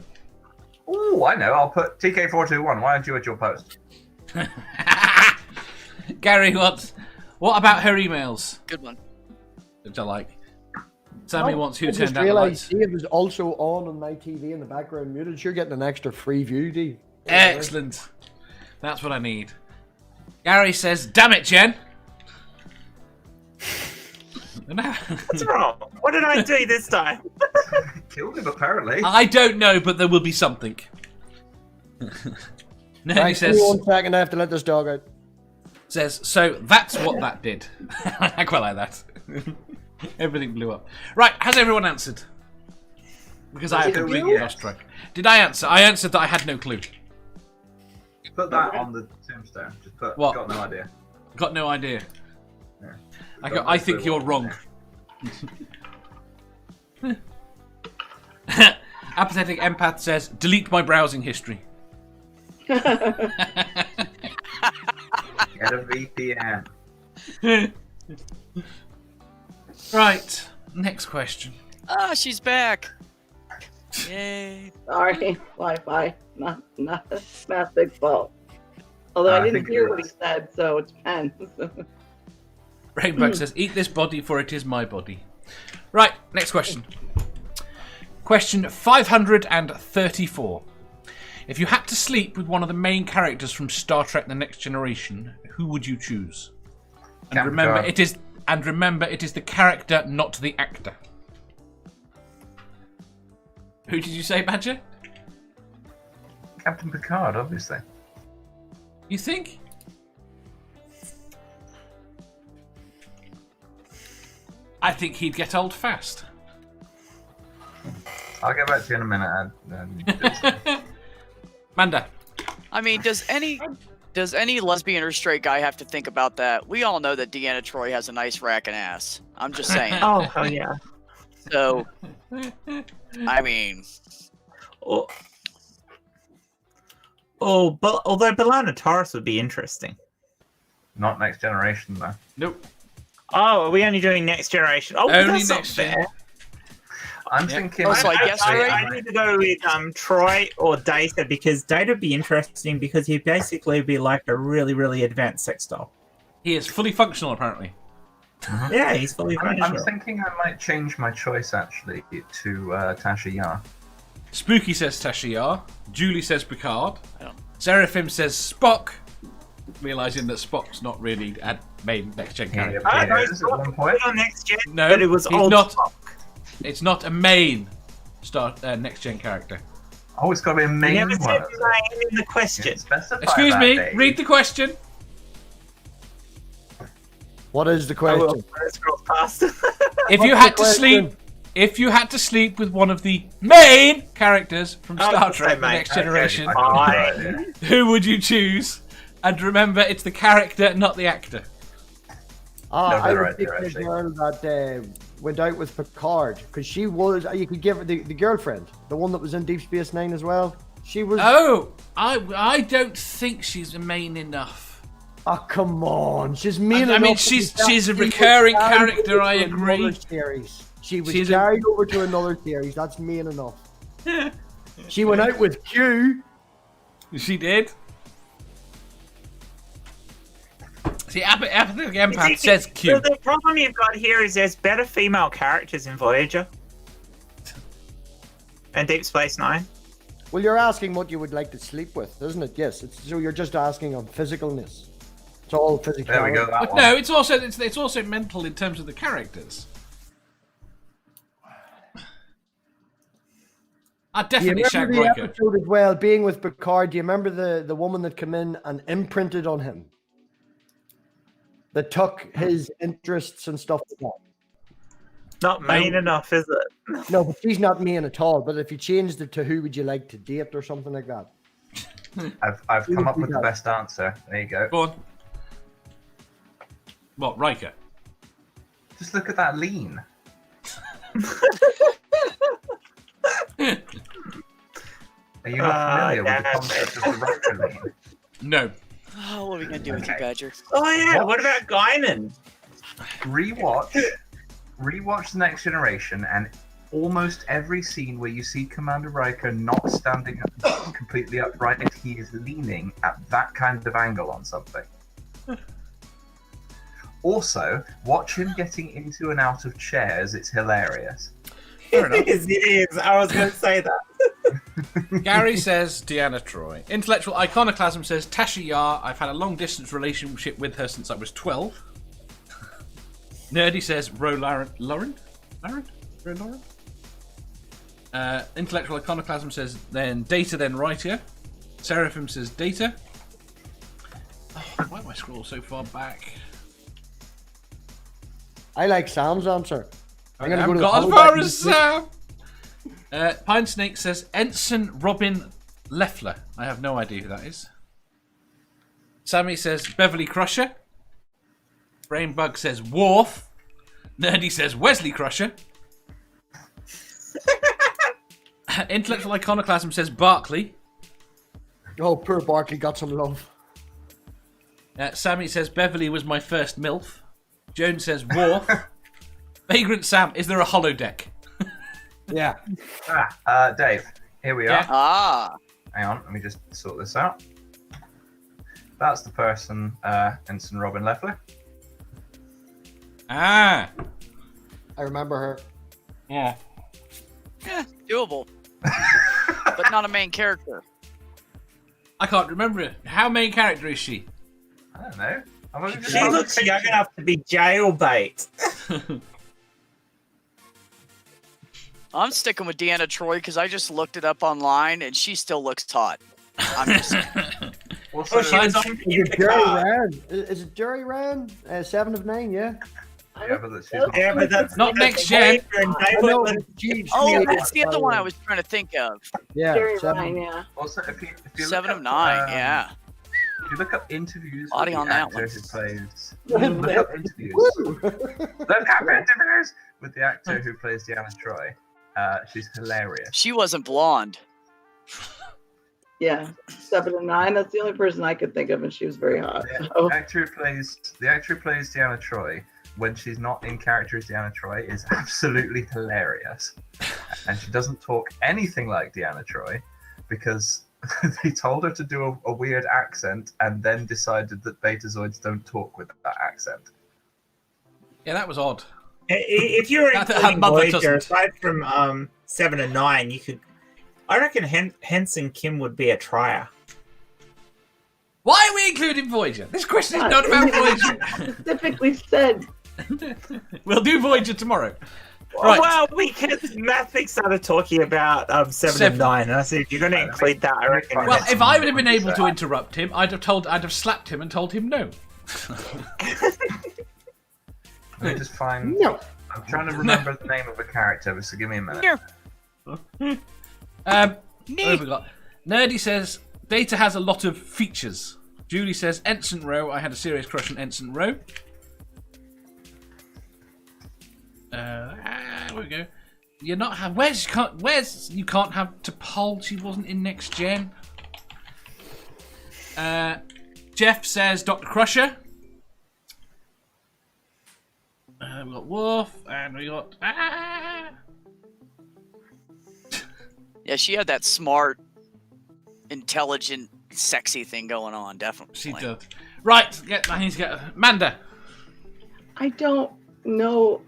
Oh, I know. I'll put TK421. Why don't you at your post? Gary wants, "What about her emails?" Good one. Which I like. Sammy wants, "Who I just turned out the realised lights?" Dave was also on my TV in the background muted. You're getting an extra free view, D. Excellent. That's what I need. Gary says, "Damn it, Jen." What's wrong? What did I do this time? Killed him, apparently. I don't know, but there will be something. No, he Right, says, 1 second. I have to let this dog out. "So that's what that did." I quite like that. Everything blew up. Right, has everyone answered? Because I have completely lost track. Did I answer? I answered that I had no clue. Put that on the tombstone. Just put. What? Got no idea. Got no idea. Yeah. I think you're wrong. Apathetic Empath says, "Delete my browsing history." Get a VPN. Right, next question. Ah, she's back. Yay. Sorry, Wi-Fi. Not MathPig's fault. Although I didn't think hear it what he is. said, so it depends. Rainbow says, "Eat this body, for it is my body." Right, next question. Question 534. If you had to sleep with one of the main characters from Star Trek: The Next Generation, who would you choose? And Captain remember, Picard. it is the character, not the actor. Who did you say, Badger? Captain Picard, obviously. You think? I think he'd get old fast. I'll get back to you in a minute. Manda. I mean, does any lesbian or straight guy have to think about that? We all know that Deanna Troy has a nice racking ass. I'm just saying. Oh, hell yeah. So, I mean, but although Belana Taurus would be interesting. Not Next Generation, though. Nope. Oh, are we only doing Next Generation? Oh, Only that's not Next fair. Gen. I'm Yeah. thinking. Oh, so I guess I need to go with Troy or Data because Data would be interesting because he'd basically be like a really, really advanced sex doll. He is fully functional, apparently. Yeah, he's fully I'm functional. thinking I might change my choice actually to Tasha Yar. Spooky says Tashiar. Julie says Picard. Yeah. Seraphim says Spock, realising that Spock's not really a main next-gen character. Is at one point. On next gen, No, but it was he's old not. Spock. It's not a main next-gen character. Oh, it's got to be a You main never one. said name in the question. Excuse me, read the question. What is the I will question? scroll past. If you What's had the to sleep, question? if you had to sleep with one of the main characters from Oh, Star just Trek: say The main. Next Okay. Generation, Fine. who would you choose? And remember, it's the character, not the actor. I they're would right pick there, the actually. girl that went out with Picard because she was. You could give her the girlfriend, the one that was in Deep Space Nine as well. She was. Oh, I don't think she's main enough. Oh, come on, she's mean I mean, enough she's to be a carried recurring over character. to I another agree. Series. She was She's carried over to another series. That's mean enough. She went out with Q. She did. See, Apathetic Empath says Q. The problem you've got here is there's better female characters in Voyager and Deep Space Nine. Well, you're asking what you would like to sleep with, isn't it? Yes. So you're just asking on physicalness. It's all physical. There we go. That But one. no, it's also mental in terms of the characters. I Do you definitely shag remember the Riker. episode as well, being with Picard? Do you remember the woman that came in and imprinted on him? That took his interests and stuff like that. Not main enough, is it? No, but she's not mean at all. But if you changed it to who would you like to date or something like that? I've come up with the best answer. There you go. Go on. What, Riker? Just look at that lean. Are you not familiar with the concept of the Riker lean? No. Oh, what are we gonna do with you, Badger? Oh yeah. What about Guinan? Rewatch The Next Generation, and almost every scene where you see Commander Riker not standing up completely upright, he is leaning at that kind of angle on something. Also, watch him getting into and out of chairs. It's hilarious. It is. I was going to say that. Gary says Deanna Troy. Intellectual Iconoclasm says Tasha Yar. I've had a long distance relationship with her since I was 12. Nerdy says Ro Lauren. Intellectual Iconoclasm says then Data, then Writer. Seraphim says Data. Oh, why am I scroll so far back? I like Sam's answer. I'm gonna go to got the as far holodeck as Sam. Pine Snake says Ensign Robin Leffler. I have no idea who that is. Sammy says Beverly Crusher. Brainbug says Worf. Nerdy says Wesley Crusher. Intellectual Iconoclasm says Barkley. Oh, poor Barkley got some love. Sammy says Beverly was my first MILF. Jones says Worf. Vagrant Sam, is there a holodeck? Yeah. Dave, here we are. Yeah. Ah, Hang on, let me just sort this out. That's the person, Ensign Robin Leffler. Ah. I remember her. Yeah. doable, but not a main character. I can't remember it. How main character is she? I don't know. I've only just She found the looks young picture. enough to be jailbait. I'm sticking with Deanna Troy because I just looked it up online and she still looks hot. I'm just Also, Oh, she was on Is it the Jerry car. Ryan? Is it Jerry Ryan? 7 of 9, yeah. yeah, but she's not. Yeah, but that's Not next gen. And I they know, were- but she- oh, she- that's the other one I was trying to think of. Yeah, Jerry 7. Ryan, yeah. Also, if you 7 look of up, 9, yeah. If you look up interviews Body with on the that actor one. who plays, look up interviews. Look up interviews with the actor who plays Deanna Troy. She's hilarious. She wasn't blonde. Yeah, 7 and 9. That's the only person I could think of, and she was very hot. The So. actor who plays Deanna Troy, when she's not in character as Deanna Troy, is absolutely hilarious. And she doesn't talk anything like Deanna Troy because they told her to do a weird accent and then decided that Betazoids don't talk with that accent. Yeah, that was odd. If you're That including mother Voyager, doesn't. aside from 7 and 9, you could. I reckon Henson Kim would be a trier. Why are we including Voyager? This question is not about Voyager. Specifically said. We'll do Voyager tomorrow. Right. Well, MathPig started talking about 7 and 9, and I said, if you're going to include that, I reckon... Well, if I would have been able to interrupt him, I'd have slapped him and told him no. Let me just find... No. I'm trying to remember the name of a character, so give me a minute. Here. What have we got? Nerdy says, Data has a lot of features. Julie says, Ensign Rowe. I had a serious crush on Ensign Rowe. Where we go. You're not have. Where's you can't have T'Pol? She wasn't in Next Gen. Jeff says Dr. Crusher. We got Wolf, and we got. Yeah, she had that smart, intelligent, sexy thing going on. Definitely. She did. Right. I need to get Manda. I don't know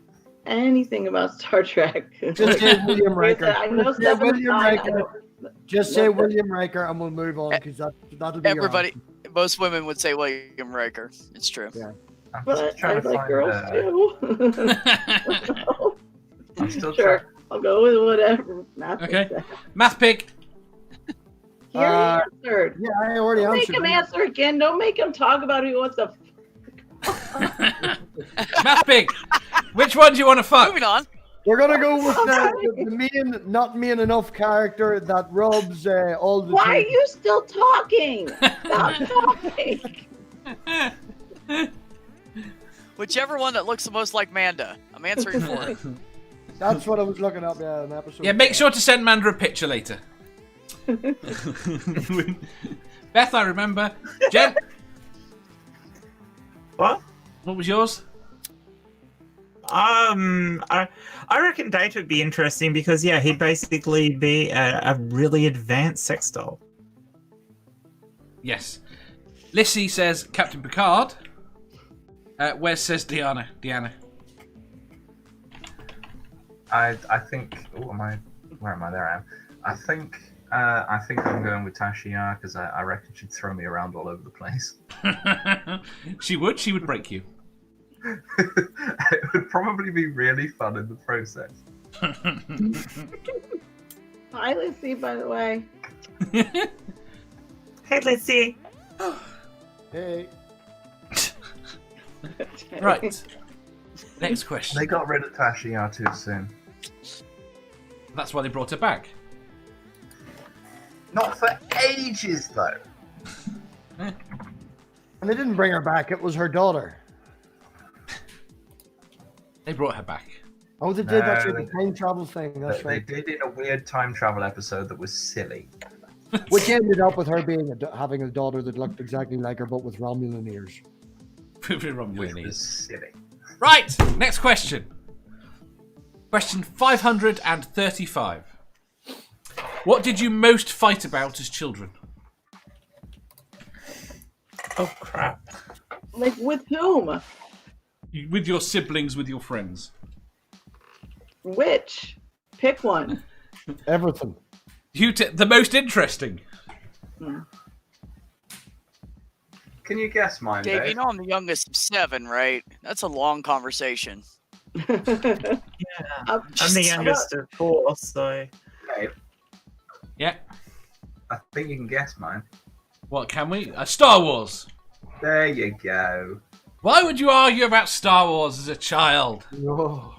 anything about Star Trek. Just say William Riker. I know Just say William 7 Riker. Just say William Riker, and we'll move on because that'll be Everybody, most women would say William Riker. It's true. Yeah. But I like find, girls too. I'm still Sure, I'll go with whatever. Okay. MathPig. He already answered. Yeah, I already Don't answered. make him answer again. Don't make him talk about who he wants to. MathPig. Which one do you want to fuck? Moving on. We're gonna go with the not mean enough character that rubs all the. Why are you still talking? Stop talking. Whichever one that looks the most like Manda. I'm answering for it. That's what I was looking up. Yeah, an episode. Yeah, make sure to send Manda a picture later. Beth, I remember. Jen. What? What was yours? I reckon Data would be interesting because, yeah, he'd basically be a really advanced sex doll. Yes. Lissy says Captain Picard. Wes says Deanna. I think. Oh, where am I? There I am. I think I'm going with Tashiar because I reckon she'd throw me around all over the place. She would break you. It would probably be really fun in the process. Hi, Lucy, by the way. Hey, Lizzie. Hey. Right. Next question. They got rid of Tashiar too soon. That's why they brought her back. Not for ages though. And they didn't bring her back. It was her daughter. They brought her back. Oh, they did. That's the time travel thing. That's They right. did in a weird time travel episode that was silly. Which ended up with her being having a daughter that looked exactly like her, but with Romulan ears. Which was silly. Right, next question. Question 535. What did you most fight about as children? Oh, crap. Like, with whom? With your siblings, with your friends. Which? Pick one. Everything. The most interesting. Can you guess mine, Dave, Dave? you know I'm the youngest of 7, right? That's a long conversation. Yeah. I'm the youngest of 4, so... Dave, Yeah. I think you can guess mine. What can we? Star Wars. There you go. Why would you argue about Star Wars as a child? Oh.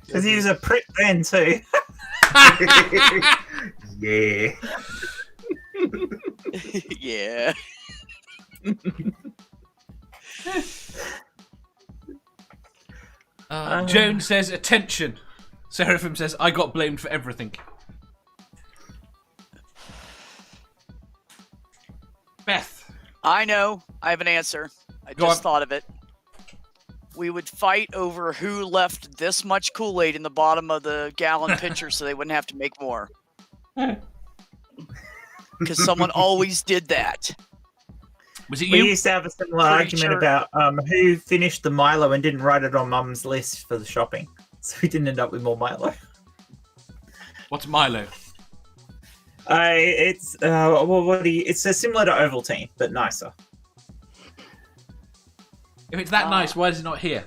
Because he was a prick then, too. Yeah. Yeah. Joan says, attention. Seraphim says, I got blamed for everything. Beth. I know. I have an answer. I just thought of it. We would fight over who left this much Kool-Aid in the bottom of the gallon pitcher so they wouldn't have to make more. Because someone always did that. Was it We you? used to have a similar argument about who finished the Milo and didn't write it on Mum's list for the shopping. So we didn't end up with more Milo. What's Milo? It's it's similar to Ovaltine, but nicer. If it's that nice, why is it not here?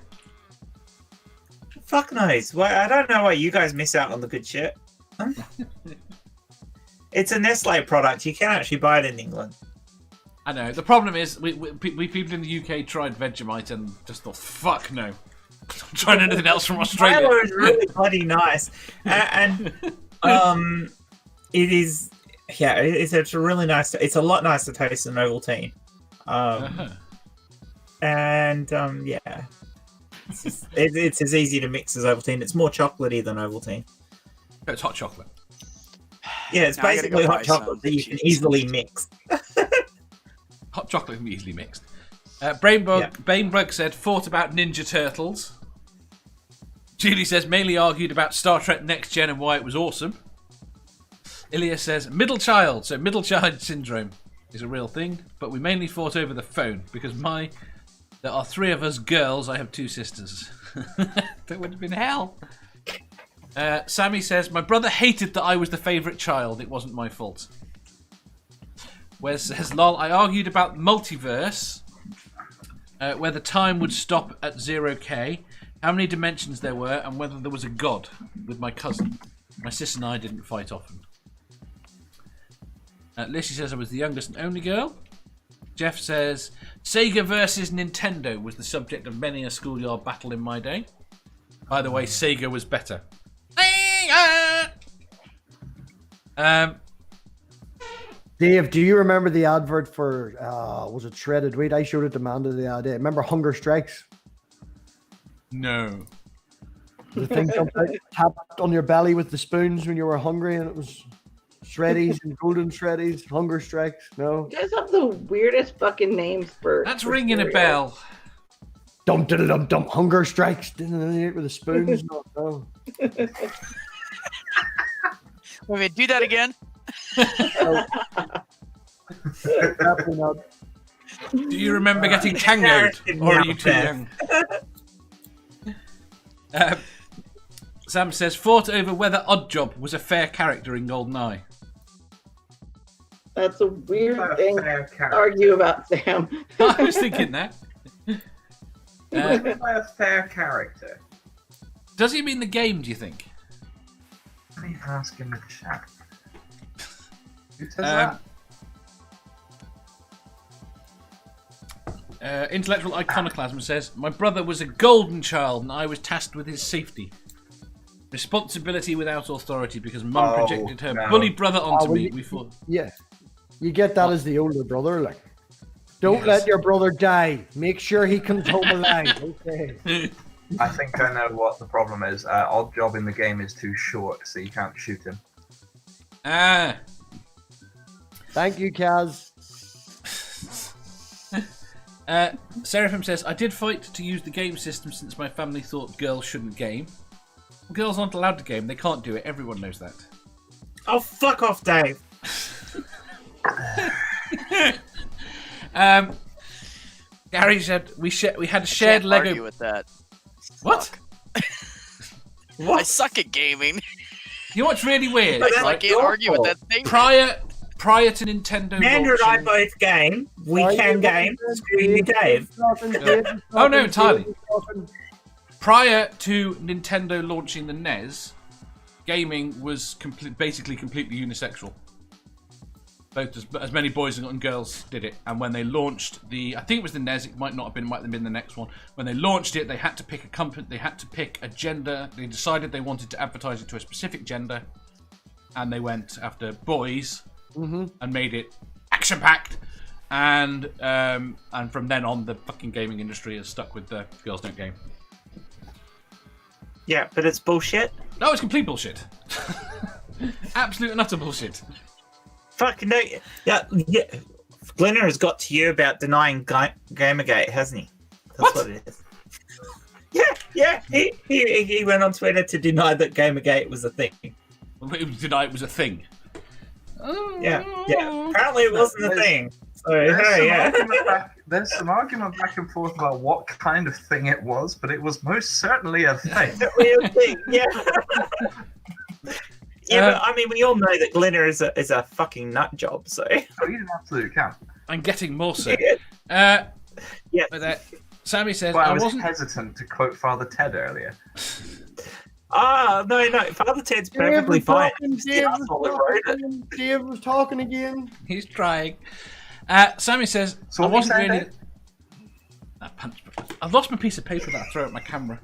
Fuck knows. Well, I don't know why you guys miss out on the good shit. It's a Nestle product. You can actually buy it in England. I know. The problem is, we people in the UK tried Vegemite and just thought, fuck no. I'm trying anything else from Australia. Milo is really bloody nice. And it is, yeah, it's a really nice, it's a lot nicer taste than Ovaltine. And yeah. It's as easy to mix as Ovaltine. It's more chocolatey than Ovaltine. It's hot chocolate. Yeah, it's basically hot chocolate that you can easily mix. Hot chocolate can be easily mixed. Bainbug said, thought about Ninja Turtles. Julie says, mainly argued about Star Trek Next Gen and why it was awesome. Ilya says, middle child. So middle child syndrome is a real thing, but we mainly fought over the phone because there are 3 of us girls. I have 2 sisters. That would have been hell. Sammy says, my brother hated that I was the favourite child. It wasn't my fault. Wes says, lol, I argued about multiverse, where the time would stop at 0k, how many dimensions there were, and whether there was a god with my cousin. My sister and I didn't fight often. Lissy says I was the youngest and only girl. Jeff says, Sega versus Nintendo was the subject of many a schoolyard battle in my day. By the way, Sega was better. Dave, do you remember the advert for, was it Shredded Wheat? I showed it to Amanda the other day. Remember Hunger Strikes? No. The thing tapped on your belly with the spoons when you were hungry, and it was Shreddies and Golden Shreddies, Hunger Strikes. No? You guys have the weirdest fucking names for... That's for ringing cereal. a bell. Dum dum dum dum. Hunger Strikes. With the spoons. No. Wait a minute, do that again. Definitely not. Do you remember getting tangoed? Or are you too young? Sam says, fought over whether Oddjob was a fair character in GoldenEye. That's a weird thing to argue about, Sam. I was thinking that. By a fair character. Does he mean the game, do you think? Let me ask in the chat. Who says that? Intellectual Iconoclasm says, my brother was a golden child and I was tasked with his safety. Responsibility without authority because mum projected her bully brother onto me. We thought... Yeah. You get that as the older brother, like. Don't let your brother die. Make sure he comes home alive. Okay. I think I know what the problem is. Oddjob in the game is too short, so you can't shoot him. Ah. Thank you, Kaz. Seraphim says, I did fight to use the game system since my family thought girls shouldn't game. Girls aren't allowed to game. They can't do it. Everyone knows that. Oh, fuck off, Dave. Gary said we had a shared Lego. Argue with that. What? What? I suck at gaming. You know what's really weird? I can't argue with that thing. Prior to Nintendo Amanda and I launching... both game. We can game. Screw you, Dave. Oh no, entirely. Prior to Nintendo launching the NES, gaming was basically completely unisexual. Both as many boys and girls did it. And when they launched I think it was the NES. It might have been the next one. When they launched it, they had to pick a company. They had to pick a gender. They decided they wanted to advertise it to a specific gender, and they went after boys and made it action-packed. And from then on, the fucking gaming industry is stuck with the girls don't game. Yeah, but it's bullshit. No, it's complete bullshit. Absolute and utter bullshit. Fuck no. Yeah. Glenner has got to you about denying Gamergate, hasn't he? That's what it is. Yeah. He went on Twitter to deny that Gamergate was a thing. Deny it was a thing. Yeah. Apparently it wasn't a thing. So, there's some argument back and forth about what kind of thing it was, but it was most certainly a thing. Definitely a thing. Yeah. Yeah, but I mean, we all know that Glenna is a fucking nut job, so. Oh, he's an absolute camp. I'm getting more so. Yeah. But, Sammy says, Well, I I was wasn't... hesitant to quote Father Ted earlier. No, Father Ted's perfectly fine. Dave was talking again. He's trying. Sammy says, So I what wasn't you saying, really... I've lost my piece of paper that I threw at my camera.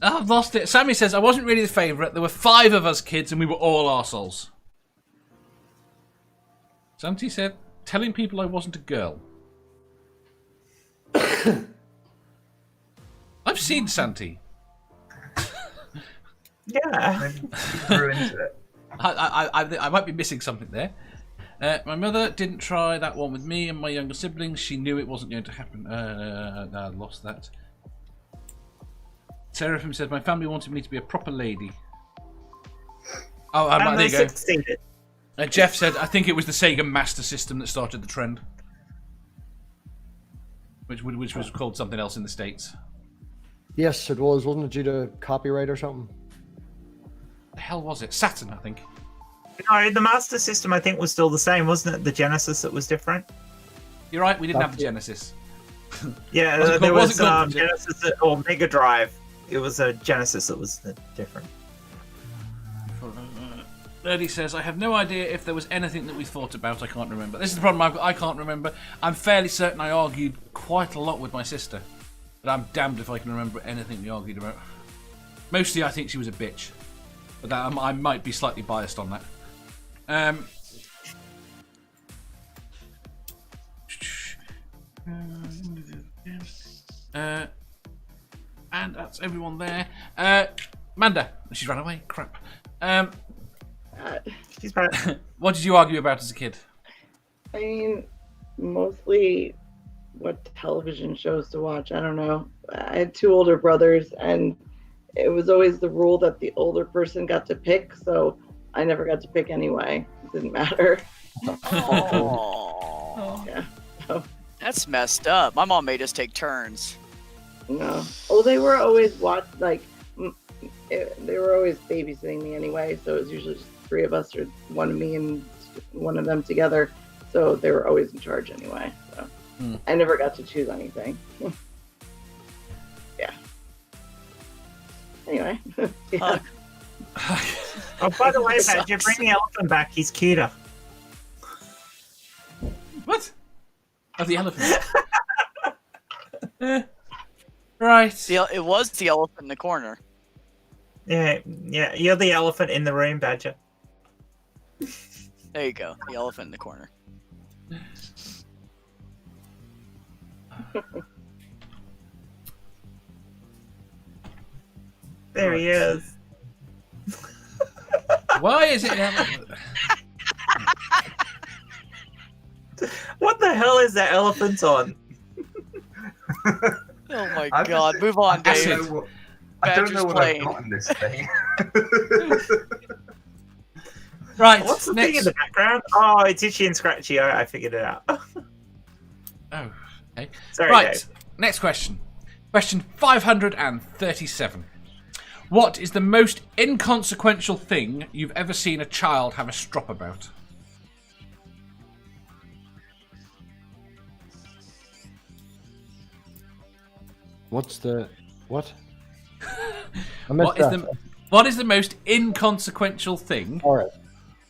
I've lost it. Sammy says, I wasn't really the favourite. There were 5 of us kids and we were all arseholes. Santi said, telling people I wasn't a girl. I've seen Santi. Yeah. Maybe he grew into it. I might be missing something there. My mother didn't try that one with me and my younger siblings. She knew it wasn't going to happen. I lost that. Seraphim said, my family wanted me to be a proper lady. Oh, there you go. Succeeded. Jeff said, I think it was the Sega Master System that started the trend. Which was called something else in the States. Yes, it was. Wasn't it due to copyright or something? The hell was it? Saturn, I think. No, the Master System, I think, was still the same, wasn't it? The Genesis that was different. You're right, we didn't have the Genesis. Yeah, there was Genesis or Mega Drive. It was a Genesis that was different. Nerdy says, I have no idea if there was anything that we thought about. I can't remember. This is the problem I've got. I can't remember. I'm fairly certain I argued quite a lot with my sister. But I'm damned if I can remember anything we argued about. Mostly I think she was a bitch. But I might be slightly biased on that. And that's everyone there. Manda. She's run away. Crap. She's right. What did you argue about as a kid? I mean, mostly what television shows to watch. I don't know. I had 2 older brothers, and it was always the rule that the older person got to pick, so I never got to pick anyway. It didn't matter. Aww. Yeah. So, That's messed up. My mom made us take turns. no. Oh, they were always they were always babysitting me anyway, so it was usually just 3 of us, or one of me and one of them together. So they were always in charge anyway. So I never got to choose anything. Yeah. Anyway. Yeah. Oh, by the way, Badger, bring the elephant back. He's cuter. What? Oh, the elephant. Right. It was the elephant in the corner. Yeah, you're the elephant in the room, Badger. There you go. The elephant in the corner. There he is. Why is it... What the hell is that elephant on? Oh my god. Move on, Dave. I don't know what I've Badger's got in this thing. Right. What's the next... thing in the background? Oh, it's Itchy and Scratchy. I figured it out. Oh, okay. Sorry, Right. Dave. Next question. Question 537. What is the most inconsequential thing you've ever seen a child have a strop about? What's the... What? What is the most inconsequential thing All right.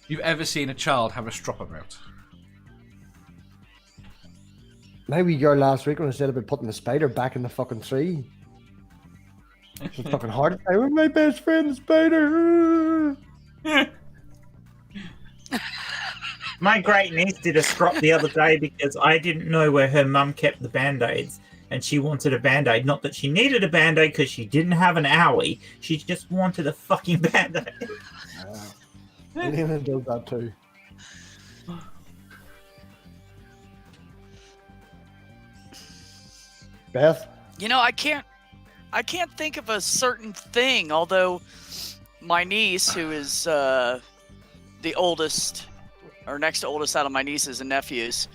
you've ever seen a child have a strop about? My wee girl last week when I said about putting the spider back in the fucking tree. It's fucking hard. I was my best friend, the spider. My great niece did a strop the other day because I didn't know where her mum kept the band-aids, and she wanted a band-aid. Not that she needed a band-aid because she didn't have an owie. She just wanted a fucking band-aid. Lena does that too. Beth? You know, I can't think of a certain thing, although my niece, who is the oldest, or next to oldest out of my nieces and nephews,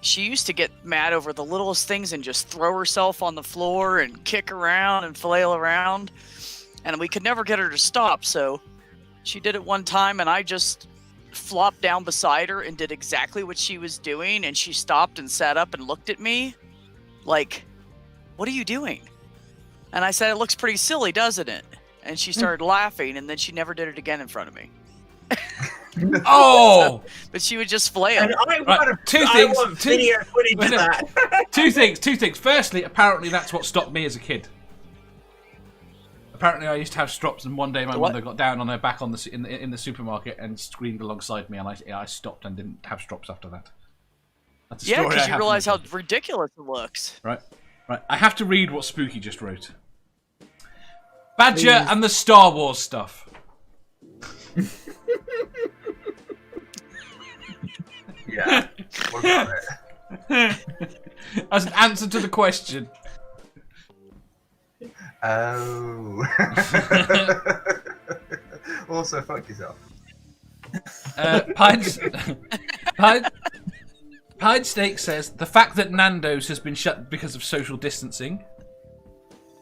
she used to get mad over the littlest things and just throw herself on the floor and kick around and flail around. and we could never get her to stop. So she did it one time, and I just flopped down beside her and did exactly what she was doing, and she stopped and sat up and looked at me like, "What are you doing?" And I said, "It looks pretty silly, doesn't it?" And she started laughing, and then she never did it again in front of me. Oh! But she would just flail. And I Right, want video footage of that. Two things. Firstly, apparently that's what stopped me as a kid. Apparently I used to have strops, and one day my mother got down on her back in the supermarket and screamed alongside me, and I stopped and didn't have strops after that. That's a Yeah, story because I you have realize from how my kid. ridiculous it looks. Right. I have to read what Spooky just wrote. Badger and the Star Wars stuff. Yeah. What about it? As an answer to the question. Oh. Also, fuck yourself. Pied Steak says, the fact that Nando's has been shut because of social distancing.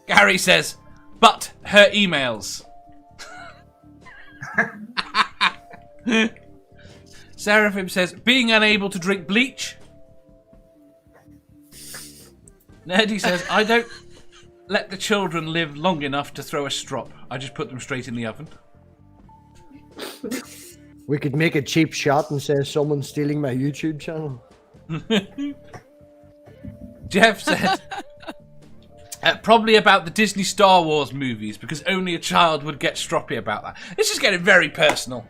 Gary says, but her emails. Seraphim says, being unable to drink bleach. Nerdy says, I don't let the children live long enough to throw a strop. I just put them straight in the oven. We could make a cheap shot and say someone's stealing my YouTube channel. Jeff said, probably about the Disney Star Wars movies, because only a child would get stroppy about that. This is getting very personal.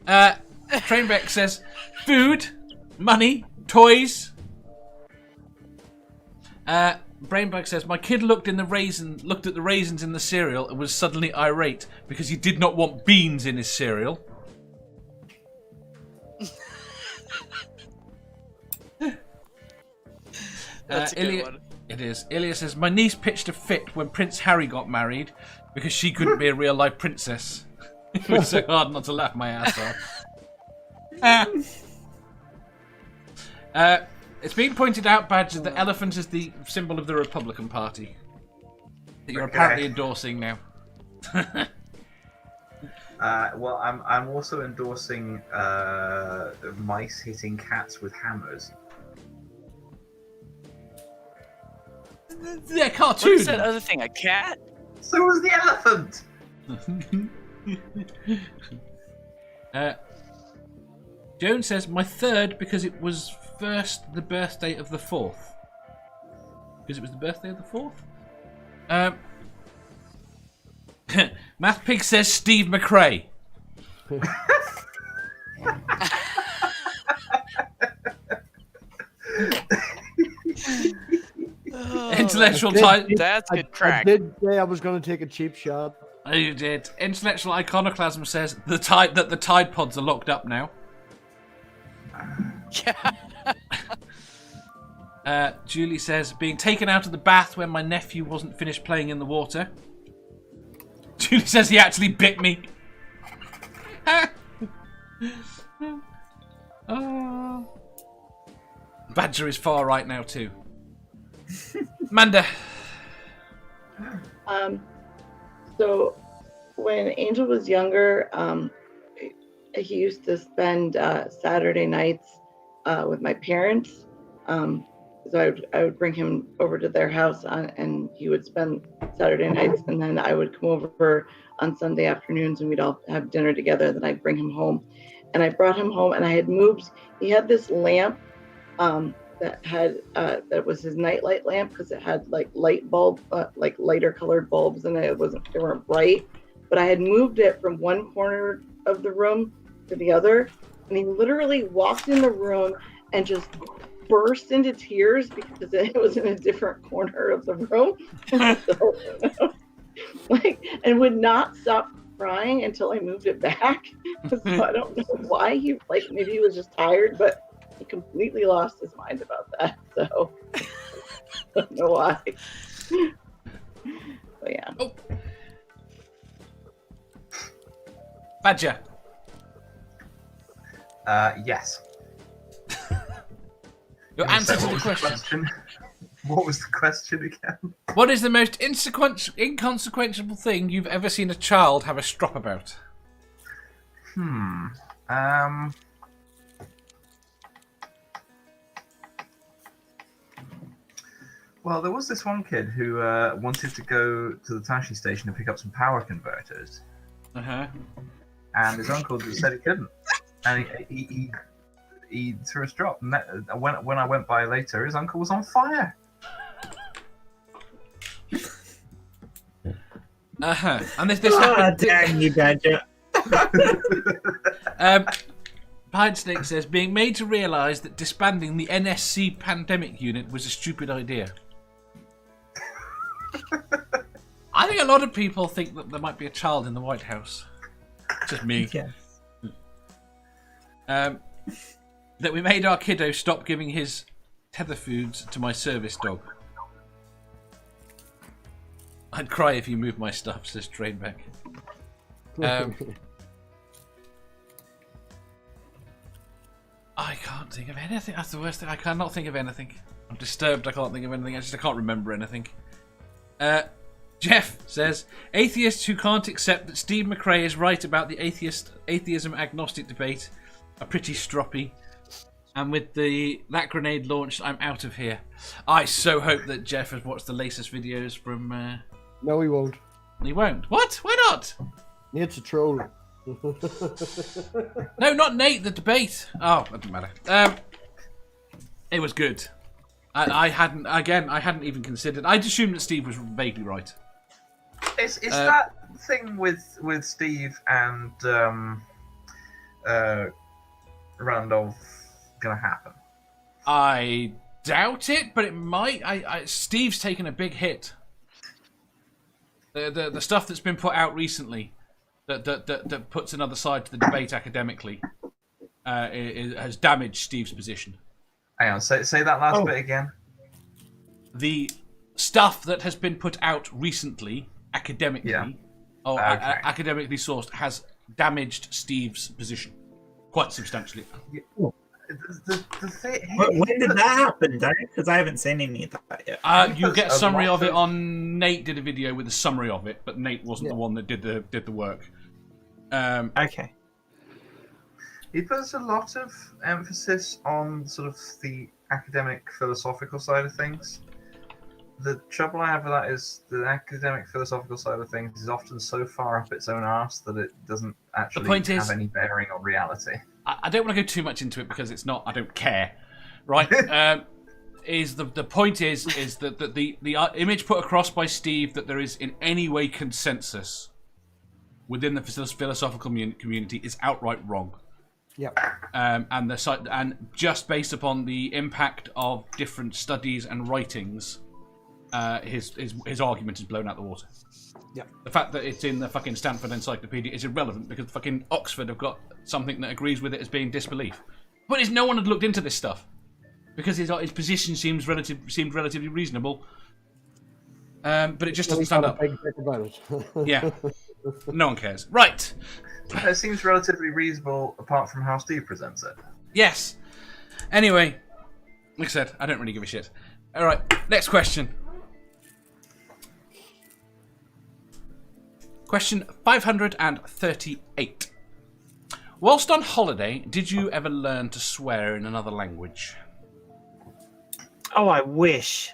Trainbeck says, food, money, toys. Brainbug says, my kid looked at the raisins in the cereal and was suddenly irate because he did not want beans in his cereal. That's a good one. It is. Ilya says, my niece pitched a fit when Prince Harry got married because she couldn't be a real life princess. It was so hard not to laugh my ass off. It's been pointed out, Badger, that elephant is the symbol of the Republican Party. That you're apparently endorsing now. Well, I'm also endorsing mice hitting cats with hammers. They're What cartoons. is that other thing? A cat? So was the elephant. Joan says, my third because it was first the birthday of the fourth. Because it was the birthday of the fourth? MathPig says Steve McRae. Intellectual title. That's good crack. I did say I was going to take a cheap shot. Oh, you did. Intellectual Iconoclasm says that the Tide Pods are locked up now. Yeah. Julie says, being taken out of the bath when my nephew wasn't finished playing in the water. Julie says he actually bit me. Oh. Badger is far right now too. Amanda. So when Angel was younger, he used to spend Saturday nights with my parents. So I would bring him over to their house and he would spend Saturday nights, and then I would come over on Sunday afternoons and we'd all have dinner together. Then I'd bring him home, and I brought him home and I had moved. He had this lamp that was his nightlight lamp because it had like light bulb, like lighter colored bulbs, and they weren't bright. But I had moved it from one corner of the room to the other, and he literally walked in the room and just burst into tears because it was in a different corner of the room. So, and would not stop crying until I moved it back. So I don't know why maybe he was just tired, but he completely lost his mind about that. So I don't know why. But yeah. Oh. Badger. Yes. Your answer to the question. What was the question again? What is the most inconsequential thing you've ever seen a child have a strop about? Well, there was this one kid who wanted to go to the Tashi station and pick up some power converters. Uh-huh. And his uncle just said he couldn't. And he threw a strop. And when I went by later, his uncle was on fire. Uh-huh. And this Oh, happened. dang you, Badger. Pine Snake says, being made to realise that disbanding the NSC pandemic unit was a stupid idea. I think a lot of people think that there might be a child in the White House. Just me. Yes. That we made our kiddo stop giving his tether foods to my service dog. I'd cry if you moved my stuff, says Trainback. I can't think of anything. That's the worst thing. I cannot think of anything. I'm disturbed. I can't think of anything. I can't remember anything. Jeff says, atheists who can't accept that Steve McRae is right about the atheism-agnostic debate are pretty stroppy. And with that grenade launched, I'm out of here. I so hope that Jeff has watched the latest videos from... No, he won't. He won't. What? Why not? It's a troll. No, not Nate, the debate. Oh, it doesn't matter. It was good. I hadn't even considered. I'd assumed that Steve was vaguely right. Is that thing with Steve and Randolph gonna happen? I doubt it, but it might. Steve's taken a big hit. The stuff that's been put out recently that puts another side to the debate academically has damaged Steve's position. Hang on, say that last bit again. The stuff that has been put out recently, academically, academically sourced, has damaged Steve's position quite substantially. Yeah. The thing, When did that happen, Dave? Because I haven't seen any of that yet. You get a summary of it on... Nate did a video with a summary of it, but Nate wasn't the one that did the work. Okay. He puts a lot of emphasis on sort of the academic philosophical side of things. The trouble I have with that is the academic philosophical side of things is often so far up its own arse that it doesn't actually have any bearing on reality. I don't want to go too much into it because it's not... I don't care, right? The point is that the image put across by Steve that there is in any way consensus within the philosophical community is outright wrong. Yeah. And just based upon the impact of different studies and writings, his argument is blown out the water. Yeah. The fact that it's in the fucking Stanford Encyclopedia is irrelevant because fucking Oxford have got something that agrees with it as being disbelief. But no one had looked into this stuff because his position seemed relatively reasonable. But it just doesn't stand up. Yeah. No one cares. Right. It seems relatively reasonable apart from how Steve presents it. Yes. Anyway, like I said, I don't really give a shit. All right, next question. Question 538. Whilst on holiday, did you ever learn to swear in another language? Oh, I wish.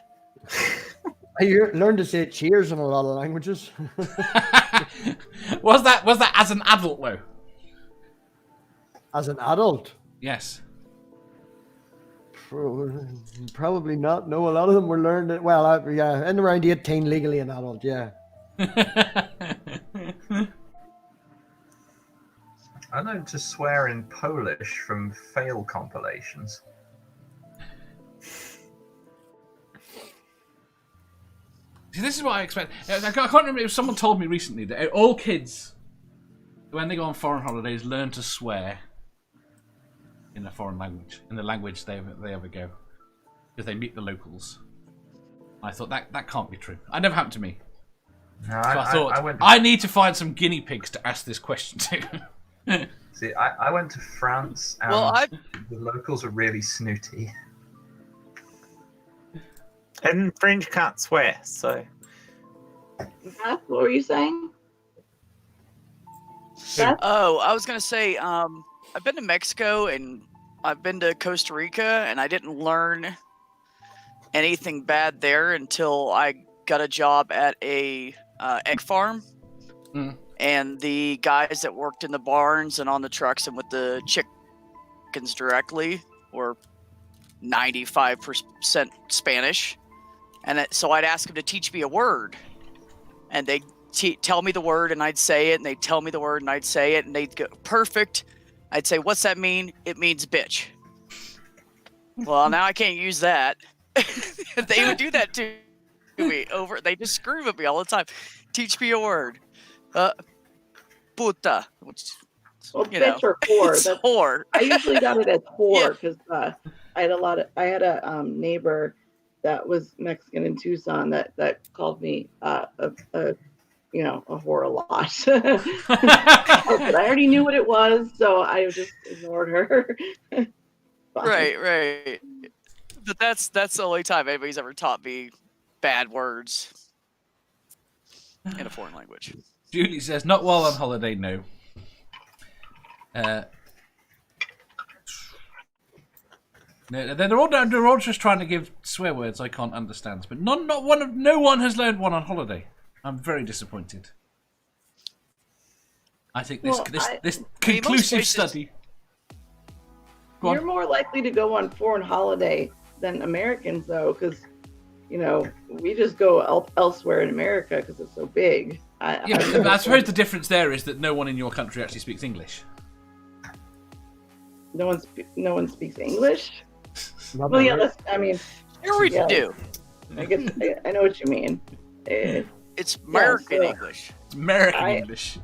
I learned to say cheers in a lot of languages. Was that as an adult though? As an adult? Yes. Probably not. No, a lot of them were learned. Well, yeah, in around 18 legally an adult. Yeah. I learned to swear in Polish from fail compilations. See, this is what I expect. I can't remember if someone told me recently that all kids, when they go on foreign holidays, learn to swear in a foreign language, in the language they ever go, because they meet the locals. I thought that can't be true. It never happened to me. No, So I thought I need to find some guinea pigs to ask this question to. See, I went to France and the locals are really snooty. And French can't swear, so. Beth, what were you saying? Beth? Oh, I was gonna say, I've been to Mexico and I've been to Costa Rica, and I didn't learn anything bad there until I got a job at a egg farm. And the guys that worked in the barns and on the trucks and with the chickens directly were 95% Spanish. And so I'd ask them to teach me a word. And they'd tell me the word and I'd say it. And they'd tell me the word and I'd say it. And they'd go, perfect. I'd say, what's that mean? It means bitch. Well, now I can't use that. They would do that to me over. They just scream at me all the time. Teach me a word. Puta. Which, Well, bitch or whore. That's whore. I usually got it as whore because I had a neighbor that was Mexican in Tucson that called me a whore a lot. But I already knew what it was, so I just ignored her. Right. But that's the only time anybody's ever taught me bad words in a foreign language. Julie says, not while on holiday, no. No, they're all just trying to give swear words I can't understand, but no one has learned one on holiday. I'm very disappointed. I think this conclusive study. You're more likely to go on foreign holiday than Americans, though, because we just go elsewhere in America because it's so big. I suppose the difference there is that no one in your country actually speaks English. No one speaks English. Well, yeah, Here we do. I guess I know what you mean. It's American English. It's American English.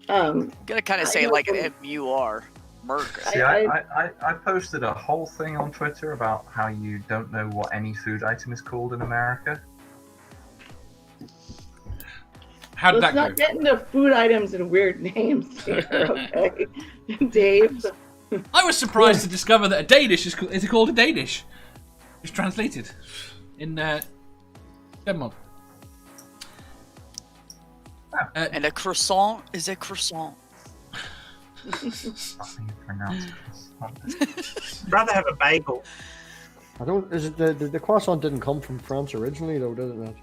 Gotta kind of say it like an M-U-R. America. See, I posted a whole thing on Twitter about how you don't know what any food item is called in America. How did Let's that go? not get into food items and weird names here, okay? Dave? I was surprised to discover that a Danish is called a Danish. It's translated in Denmark. And a croissant is a croissant. Rather have a bagel. Is it the croissant didn't come from France originally though, did it not?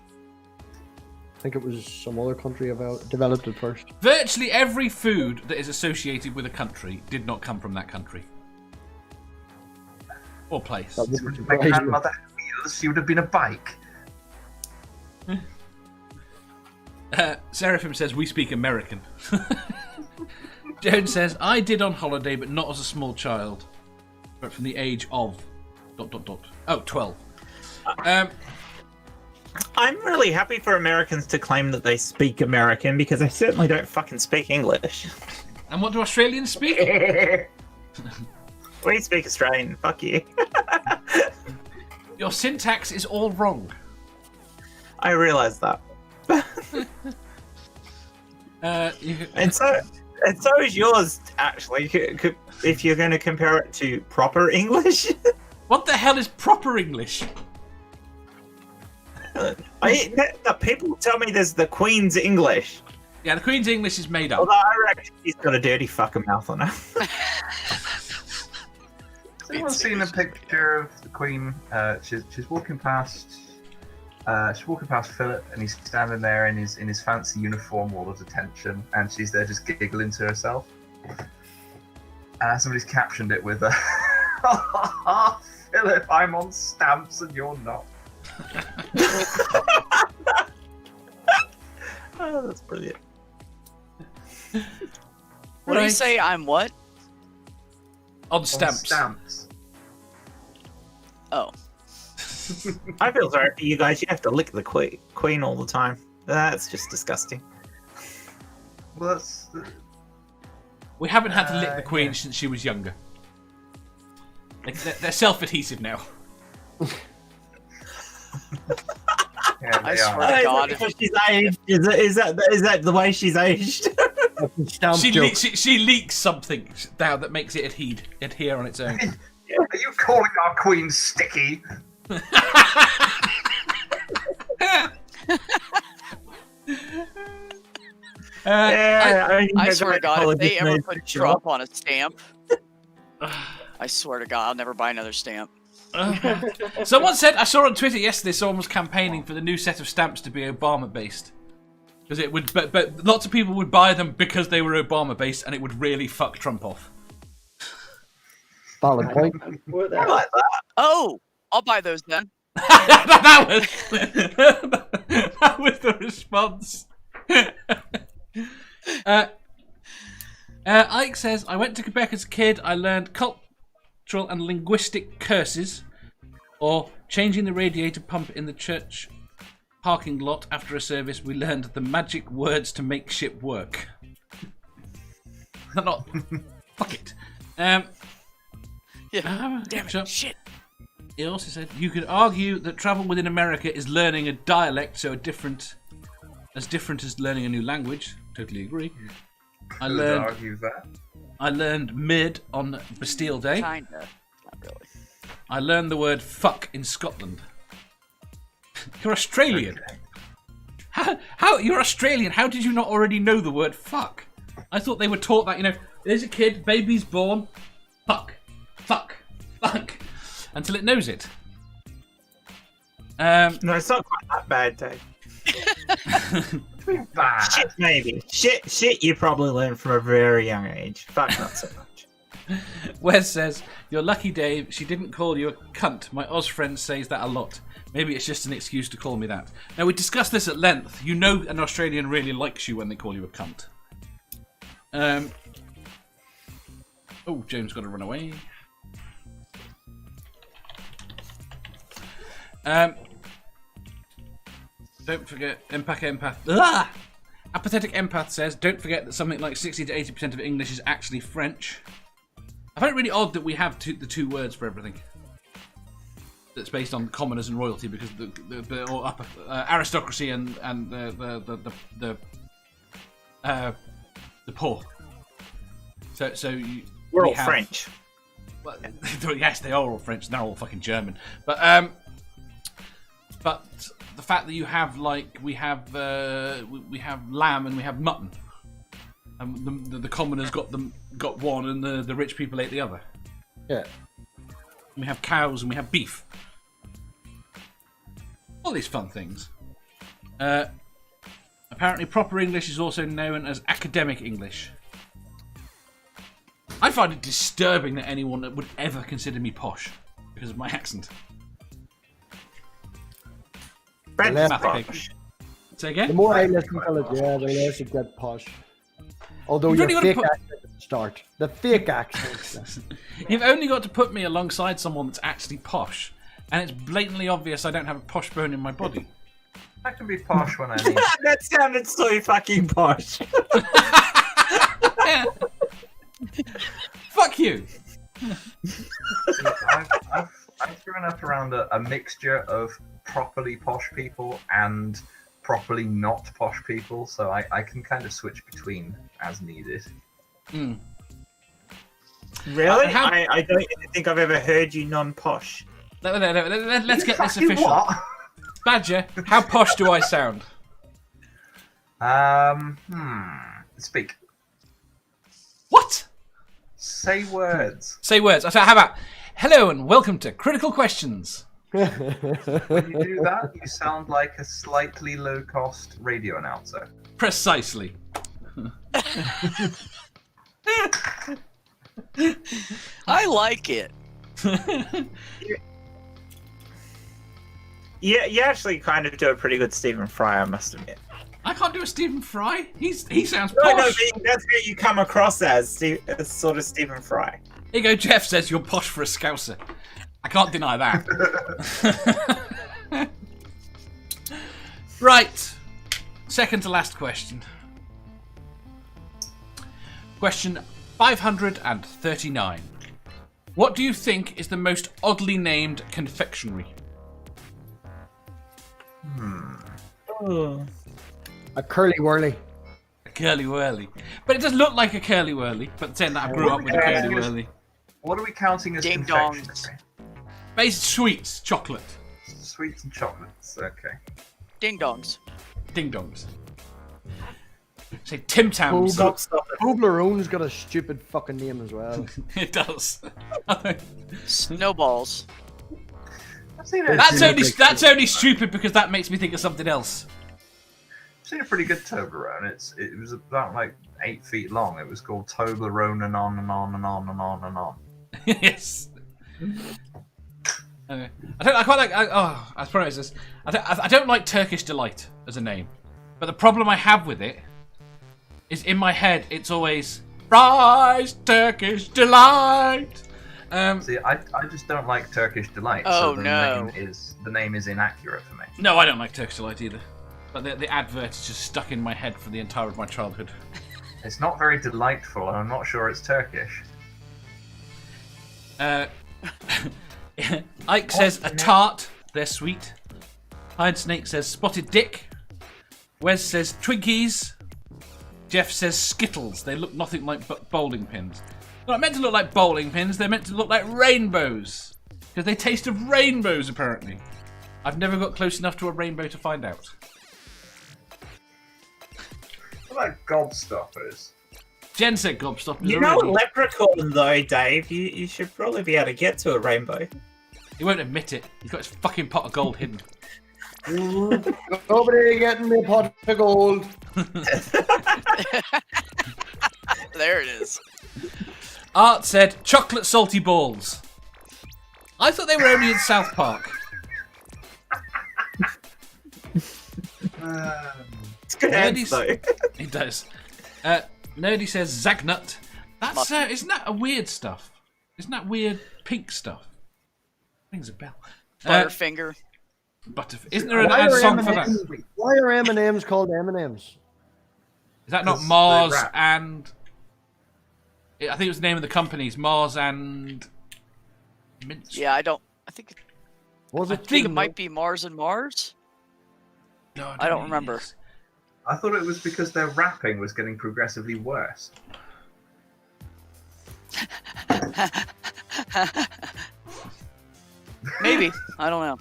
I think it was some other country developed it first. Virtually every food that is associated with a country did not come from that country. Or place. If my grandmother had wheels, she would have been a bike. Seraphim says, we speak American. Joan says, I did on holiday, but not as a small child. But from the age of... ... Oh, 12. I'm really happy for Americans to claim that they speak American because they certainly don't fucking speak English. And what do Australians speak? We speak Australian, fuck you. Your syntax is all wrong. I realise that. And so is yours, actually, if you're going to compare it to proper English. What the hell is proper English? People tell me there's the Queen's English. Yeah, the Queen's English is made up. Although I reckon she's got a dirty fucking mouth on her. Has anyone seen a picture of the Queen? She's walking past. She's walking past Philip, and he's standing there in his fancy uniform, wall of attention, and she's there just giggling to herself. Somebody's captioned it with Philip, I'm on stamps and you're not. Oh, that's brilliant. What do you say? I'm what? On stamps. On stamps. Oh. I feel sorry for you guys. You have to lick the queen all the time. That's just disgusting. Well, that's... We haven't had to lick the Queen since she was younger. They're self-adhesive now. Yeah, I swear to God. Because she's aged. Is that the way she's aged? She leaks something now that makes it adhere on its own. Are you calling our queen sticky? I swear to God, if they ever put Trump on a stamp, I swear to God, I'll never buy another stamp. Someone said, I saw on Twitter yesterday, someone was campaigning for the new set of stamps to be Obama-based. Because it would, but lots of people would buy them because they were Obama-based, and it would really fuck Trump off. Valid point. I like that. Oh, I'll buy those then. that was the response. Ike says, I went to Quebec as a kid. I learned cultural and linguistic curses, or changing the radiator pump in the church parking lot after a service. We learned the magic words to make shit work. Not fuck it. Yeah. Damn it. Shit. He also said, you could argue that travel within America is learning a dialect, so different as learning a new language. Totally agree. I learned mid on Bastille Day. Kinda. Not really. I learned the word fuck in Scotland. You're Australian. Okay. How you're Australian? How did you not already know the word fuck? I thought they were taught that, there's a kid, baby's born, fuck, until it knows it. No, it's not quite that bad, Dave. Bad. Shit, maybe. Shit, you probably learned from a very young age. Fuck, not so much. Wes says, you're lucky, Dave. She didn't call you a cunt. My Oz friend says that a lot. Maybe it's just an excuse to call me that. Now, we discussed this at length. You know an Australian really likes you when they call you a cunt. Oh, James got to run away. Don't forget, empath. Ah! Apathetic empath says, don't forget that something like 60 to 80% of English is actually French. I find it really odd that we have the two words for everything. That's based on commoners and royalty, because the aristocracy and the poor. We're all French. Well, yes, they are all French. They're all fucking German. But the fact that you have we have lamb and we have mutton, and the commoners got one and the rich people ate the other. Yeah. We have cows and we have beef. All these fun things. Apparently, proper English is also known as academic English. I find it disturbing that anyone would ever consider me posh because of my accent. MathPig. Say again? The more I listen to it, the less it gets posh. Although your fake accent at the start. The fake accent. You've only got to put me alongside someone that's actually posh, and it's blatantly obvious I don't have a posh bone in my body. I can be posh when I need. That sounded so fucking posh. Fuck you. I've grown up around a mixture of properly posh people and properly not posh people, so I can kind of switch between as needed. Mm. Really? I don't think I've ever heard you non-posh. Let's get this official. What? Badger, how posh do I sound? Speak. What? Say words. Say words. So how about, hello and welcome to Critical Questions. When you do that, you sound like a slightly low-cost radio announcer. Precisely. I like it. Yeah, you actually kind of do a pretty good Stephen Fry, I must admit. I can't do a Stephen Fry. He sounds No, posh. that's what you come across as sort of Stephen Fry. Here you go, Jeff says you're posh for a Scouser. I can't deny that. Right. Second to last question. Question 539. What do you think is the most oddly named confectionery? Oh. A curly whirly. A curly whirly. But it does look like a curly whirly. But saying that I grew up with a curly whirly. What are we counting as Ding confectionery? dongs. Based sweets, chocolate. Sweets and chocolates. Okay. Ding dongs. Ding dongs. Say Tim Tams. Toblerone's got a stupid fucking name as well. It does. Snowballs. I've seen it. That's only stupid because that makes me think of something else. I've seen a pretty good Toblerone. It was about like 8 feet long. It was called Toblerone and on and on and on and on and on. Yes. I quite like. I promise this. I don't like Turkish Delight as a name, but the problem I have with it is in my head it's always fries Turkish Delight. See, I just don't like Turkish Delight. Oh, so no. The name is inaccurate for me. No, I don't like Turkish Delight either. But the advert is just stuck in my head for the entire of my childhood. It's not very delightful, and I'm not sure it's Turkish. Ike says a tart. They're sweet. Hide Snake says spotted dick. Wes says Twinkies. Jeff says Skittles. They look nothing like bowling pins. They're not meant to look like bowling pins. They're meant to look like rainbows. Because they taste of rainbows, apparently. I've never got close enough to a rainbow to find out. What about gobstoppers? Jen said gobstoppers. You know, Leprechaun though, Dave. You should probably be able to get to a rainbow. He won't admit it. He's got his fucking pot of gold hidden. Nobody getting me a pot of gold. There it is. Art said chocolate salty balls. I thought they were only in South Park. It's good hands, though. He does. Nerdy says Zagnut. That's isn't that a weird stuff? Isn't that weird pink stuff? Rings a bell. Butterfinger. Isn't there a song for that? Why are M&Ms called M&Ms? Is that not Mars and? I think it was the name of the companies, Mars and. Mince. Yeah, I think. Was I it? think it might be Mars and Mars. No, I don't remember. I thought it was because their rapping was getting progressively worse. Maybe. I don't know.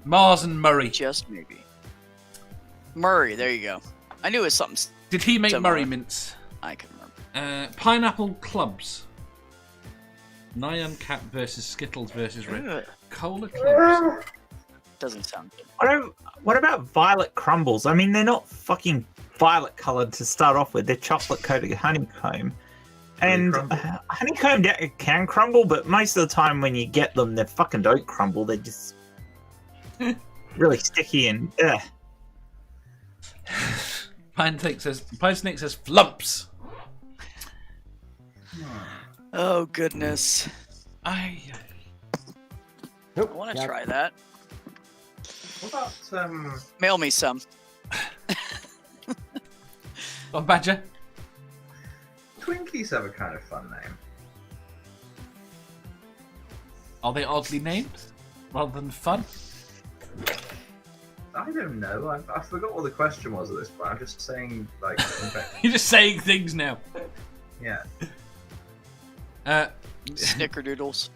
Mars and Murray. Just maybe. Murray, there you go. I knew it was something. Did he make similar. Murray mints? I can remember. Pineapple clubs. Nyan Cat versus Skittles versus Red. Ugh. Cola clubs. Doesn't sound good. What about violet crumbles? I mean, they're not fucking violet coloured to start off with. They're chocolate coated honeycomb. And honeycomb can crumble, but most of the time when you get them, they fucking don't crumble. They're just really sticky and ugh. Pine Snake says flumps. Oh goodness. I want to try that. What about Mail me some. Oh, Badger. Twinkies have a kind of fun name. Are they oddly named rather than fun? I don't know. I forgot what the question was at this point. I'm just saying, like, You're just saying things now. yeah. Snickerdoodles.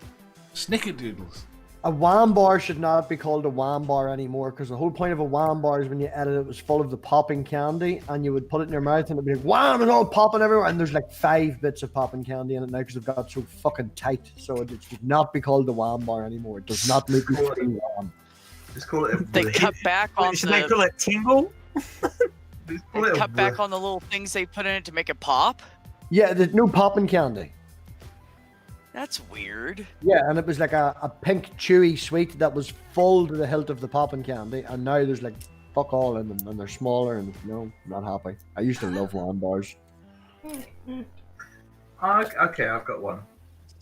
Snickerdoodles. A wham bar should not be called a wham bar anymore, because the whole point of a wham bar is when you edit it was full of the popping candy, and you would put it in your mouth and it'd be like wham and all popping everywhere, and there's like 5 bits of popping candy in it now because they've got so fucking tight. So it should not be called the wham bar anymore. It does not make you feel wham. Just call it a They cut back on Should they call it tingle? They cut back on the little things they put in it to make it pop. Yeah, there's no popping candy. That's weird. Yeah, and it was like a pink chewy sweet that was full to the hilt of the popping candy, and now there's like fuck all in them, and they're smaller, and no, not happy. I used to love wham bars. Okay, I've got one.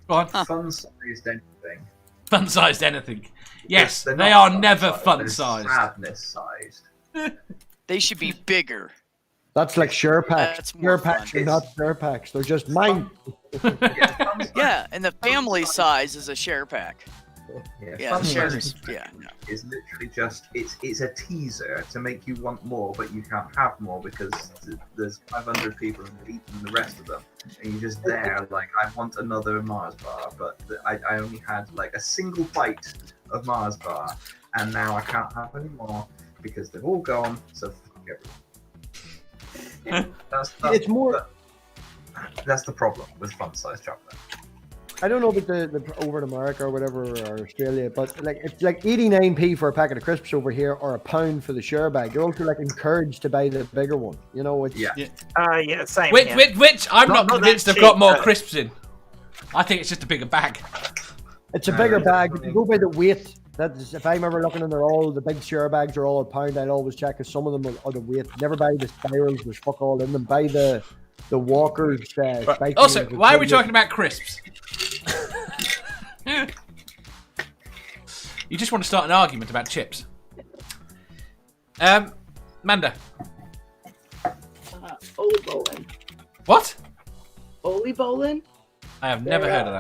Go on. Fun-sized anything. Fun-sized anything. Yes, They're they not are never fun-sized, they're fun-sized. sadness-sized. They should be bigger. That's like share packs. That's more Share packs fun. are not share packs. They're just mine. Yeah, and the family size is a share pack. Yeah, the sugars. Yeah, no. It's literally just it's a teaser to make you want more, but you can't have more because there's 500 people and they've eaten the rest of them, and you're just there like, I want another Mars bar, but I only had like a single bite of Mars bar, and now I can't have any more because they've all gone. So fuck everyone. It's more. That's the problem with fun-sized chocolate. I don't know about the over in America or whatever, or Australia, but like it's like 89p for a packet of crisps over here, or £1 for the share bag. You're also like encouraged to buy the bigger one. You know, it's Yeah, same. Which I'm not Not convinced that they've got cheap, more but- crisps in. I think it's just a bigger bag. It's a bigger bag. If you go by the weight, that's if I'm ever looking and they're all the big share bags are all £1, I'll always check because some of them are the weight. Never buy the spirals. There's fuck all in them. Buy the Walkers. Right. Also, why are we talking about crisps? You just want to start an argument about chips. Manda. Oli Bolin. What? Oli Bolin. I have never heard of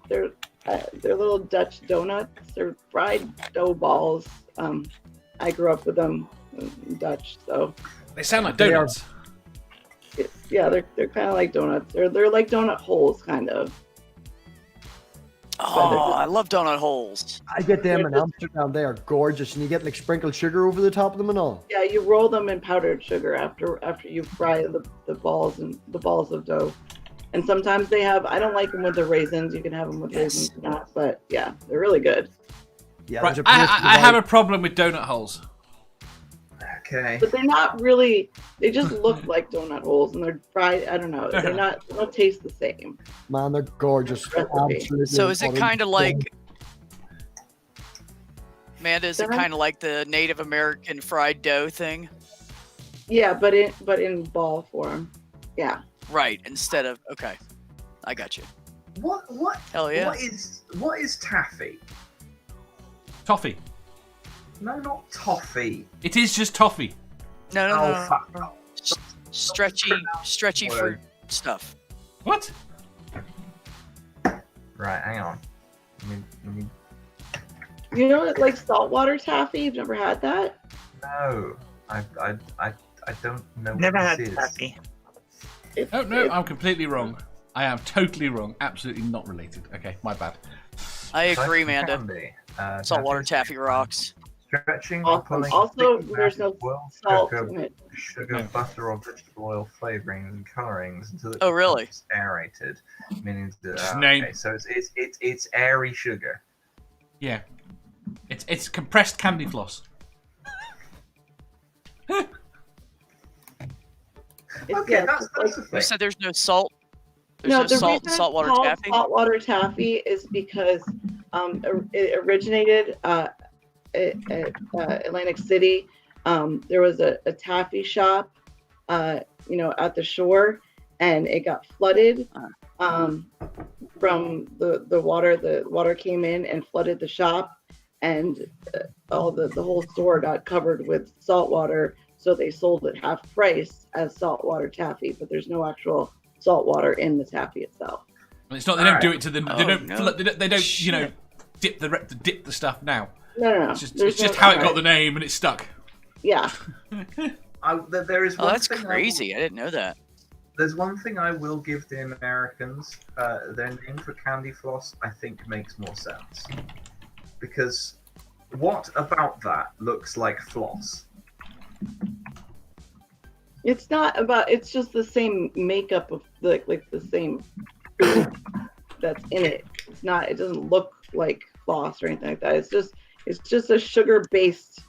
that. They're little Dutch donuts. They're fried dough balls. I grew up with them in Dutch, so They sound like donuts. yeah, they're kind of like donuts. They're like donut holes, kind of. Oh, I love donut holes. I get them in Amsterdam. They are gorgeous, and you get like sprinkled sugar over the top of them and all. Yeah, you roll them in powdered sugar after you fry the balls and the balls of dough. And sometimes they have. I don't like them with the raisins. You can have them with raisins or not, but yeah, they're really good. Yeah, Right. there's a place I have a problem with donut holes. Okay. But they're not really. They just look like donut holes, and they're fried. I don't know. They're not. They don't taste the same. Man, they're gorgeous. Absolutely. So is it kind of like, Amanda? Is it Uh-huh. kind of like the Native American fried dough thing? Yeah, but in ball form. Yeah. Right. Instead of I got you. What? Hell yeah. What is taffy? Toffee. No, not toffee. It is just toffee. No. Fuck off. Stretchy fruit stuff. What? Right, hang on. Let me- You know, like saltwater taffy. You've never had that? No, I don't know. Never what had this is. taffy. Oh no, I'm completely wrong. I am totally wrong. Absolutely not related. Okay, my bad. I agree, Amanda. Candy. Saltwater taffy rocks. Stretching or pulling Also, thick there's no mass of boiled salt sugar, in it. sugar, No. butter, or vegetable oil flavorings and colorings until it Oh, really? becomes aerated, meaning that Just name. okay, so it's airy sugar. Yeah. It's compressed candy floss. Okay, that's the You thing. said there's no salt. There's No, no the salt reason in it's saltwater called taffy. saltwater taffy is because it originated at Atlantic City. There was a taffy shop, at the shore, and it got flooded from the water. The water came in and flooded the shop, and the whole store got covered with salt water. So they sold it half price as saltwater taffy, but there's no actual salt water in the taffy itself. And it's not. They don't do it to the. Oh, They don't. no. They don't. Shit. Dip the stuff now. No. It's just, There's it's just no- how it got the name, and it's stuck. Yeah. There is Oh, one that's thing crazy. I didn't know that. There's one thing I will give the Americans. Their name for candy floss, I think, makes more sense. Because what about that looks like floss? It's not about. It's just the same makeup of like the same food that's in it. It's not. It doesn't look like floss or anything like that. It's just a sugar-based,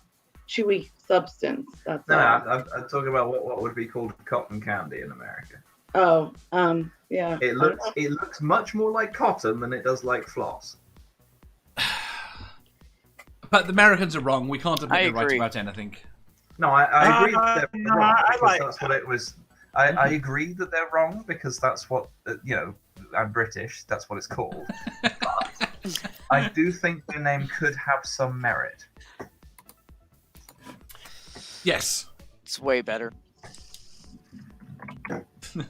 chewy substance. That's No, all. I'm talking about what would be called cotton candy in America. Oh, yeah. It looks much more like cotton than it does like floss. But the Americans are wrong. We can't admit I they're right agree. about anything. No, I agree that they're no, wrong I because like that's what it was. I agree that they're wrong because that's what I'm British. That's what it's called. But I do think their name could have some merit. Yes. It's way better.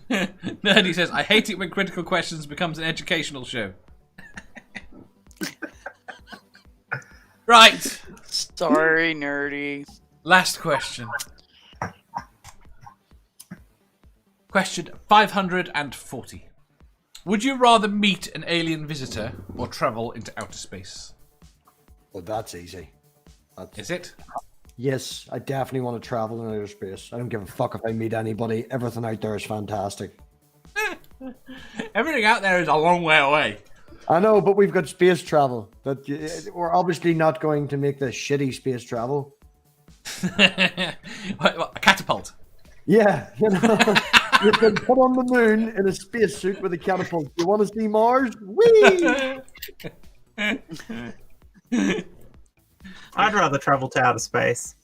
Nerdy says, I hate it when Critical Questions becomes an educational show. Right. Sorry, nerdy. Last question. Question 540. Would you rather meet an alien visitor or travel into outer space? Well, that's easy. Is it? Yes, I definitely want to travel in outer space. I don't give a fuck if I meet anybody. Everything out there is fantastic. Everything out there is a long way away. I know, but we've got space travel. That we're obviously not going to make this shitty space travel. What, a catapult. Yeah, you know, you can put on the moon in a spacesuit with a catapult. You want to see Mars? Whee! I'd rather travel to outer space.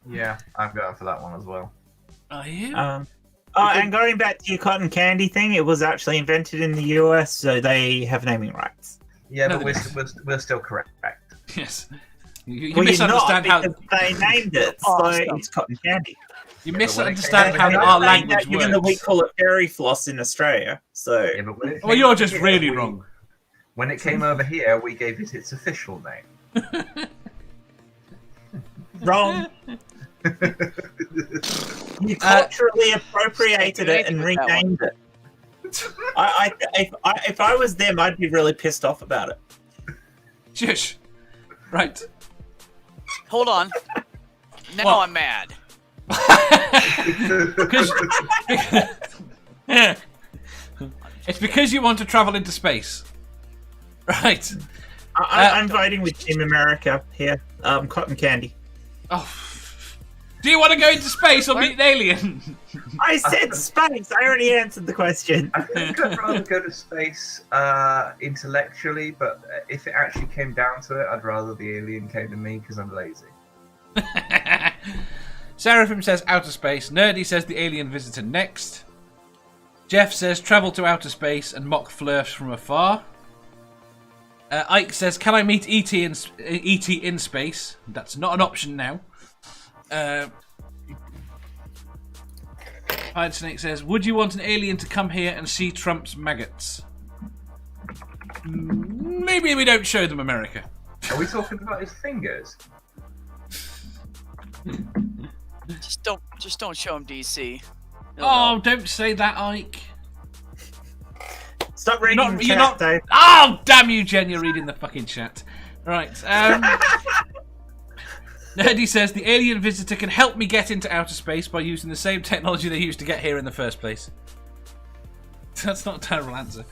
Yeah, I'm going for that one as well. Are you? And going back to your cotton candy thing, it was actually invented in the US, so they have naming rights. Yeah, No, but we're still correct. Yes. You Well, you're not, misunderstand how because they named it, so it's cotton candy. you Yeah, misunderstand but how when it came our out, language Even though we works. call it fairy floss in Australia, so Yeah, but when it Well, came you're over just here, really wrong. When it came over here, we gave it its official name. wrong. You culturally appropriated it and renamed it. If I was them, I'd be really pissed off about it. Shush. Right. Hold on. Now What? I'm mad. Because it's because you want to travel into space. Right. I'm voting with Team America here. Cotton candy. Oh. Do you want to go into space or meet an alien? I said space. I already answered the question. I think I'd rather go to space intellectually, but if it actually came down to it, I'd rather the alien came to me because I'm lazy. Seraphim says outer space. Nerdy says the alien visitor next. Jeff says travel to outer space and mock flirts from afar. Ike says, can I meet E.T. in space? That's not an option now. Hide Snake says, would you want an alien to come here and see Trump's maggots? Maybe we don't show them America. Are we talking about his fingers? Just don't show him DC. Oh, don't say that, Ike. Stop reading the chat, Dave. Oh, damn you, Jen, you're reading the fucking chat. Right. Nerdy says, the alien visitor can help me get into outer space by using the same technology they used to get here in the first place. That's not a terrible answer.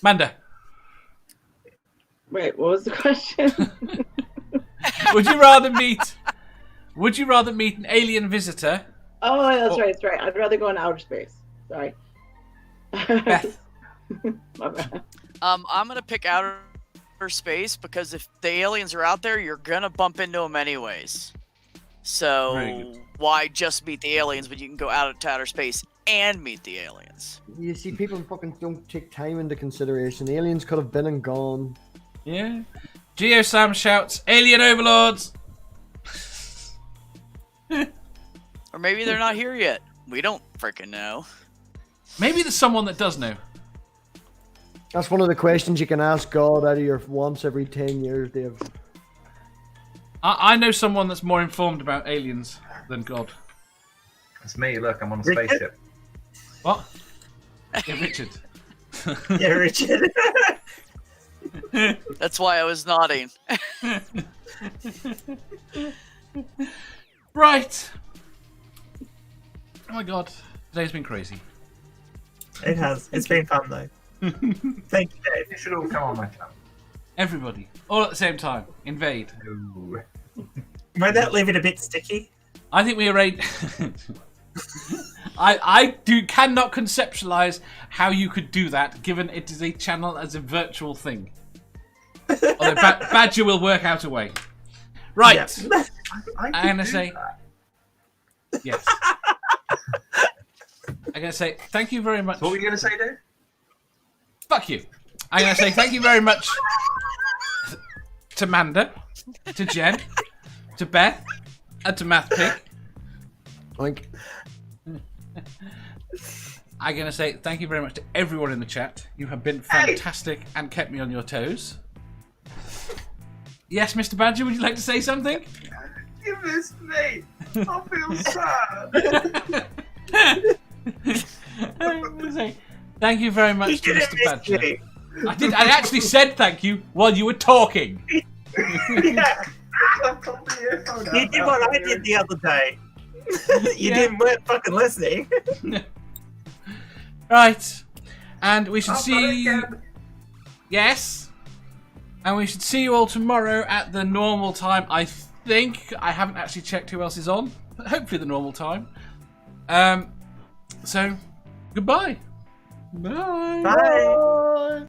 Manda. Wait, what was the question? Would you rather meet an alien visitor? Oh, that's right. I'd rather go in outer space. Sorry. Beth. My bad. I'm gonna pick outer space because if the aliens are out there, you're gonna bump into them anyways. Very So good. why just meet the aliens when you can go out to outer space and meet the aliens? You see, people fucking don't take time into consideration. The aliens could have been and gone. Yeah. Geo Sam shouts, alien overlords! Or maybe they're not here yet. We don't freaking know. Maybe there's someone that does know. That's one of the questions you can ask God out of your once every 10 years, Dave. I know someone that's more informed about aliens than God. It's me. Look, I'm on a Richard? spaceship. What? Yeah, Richard. Yeah, Richard. That's why I was nodding. Right. Oh my god. Today's been crazy. It has. It's been fun though. Thank you, Dave. You should all come on my channel. Everybody. All at the same time. Invade. Ooh. Might that leave it a bit sticky? I think we arrange... I cannot conceptualize how you could do that, given it is a channel as a virtual thing. Although Badger will work out a way. Right. Yeah. I'm gonna say yes. I'm gonna say thank you very much. What were you going to say, Dave? Fuck you. I'm gonna say thank you very much to Manda, to Jen, to Beth, and to MathPig. Like, I'm gonna say thank you very much to everyone in the chat. You have been fantastic and kept me on your toes. Yes, Mr. Badger, would you like to say something? You missed me. I feel sad. Thank you very much to Mr. Badger. I actually said thank you while you were talking. Yeah. You did what I did the other day. You weren't fucking listening. Right. And we should see... Yes. And we should see you all tomorrow at the normal time, I think. I haven't actually checked who else is on. Hopefully the normal time. So, goodbye. Bye. Bye.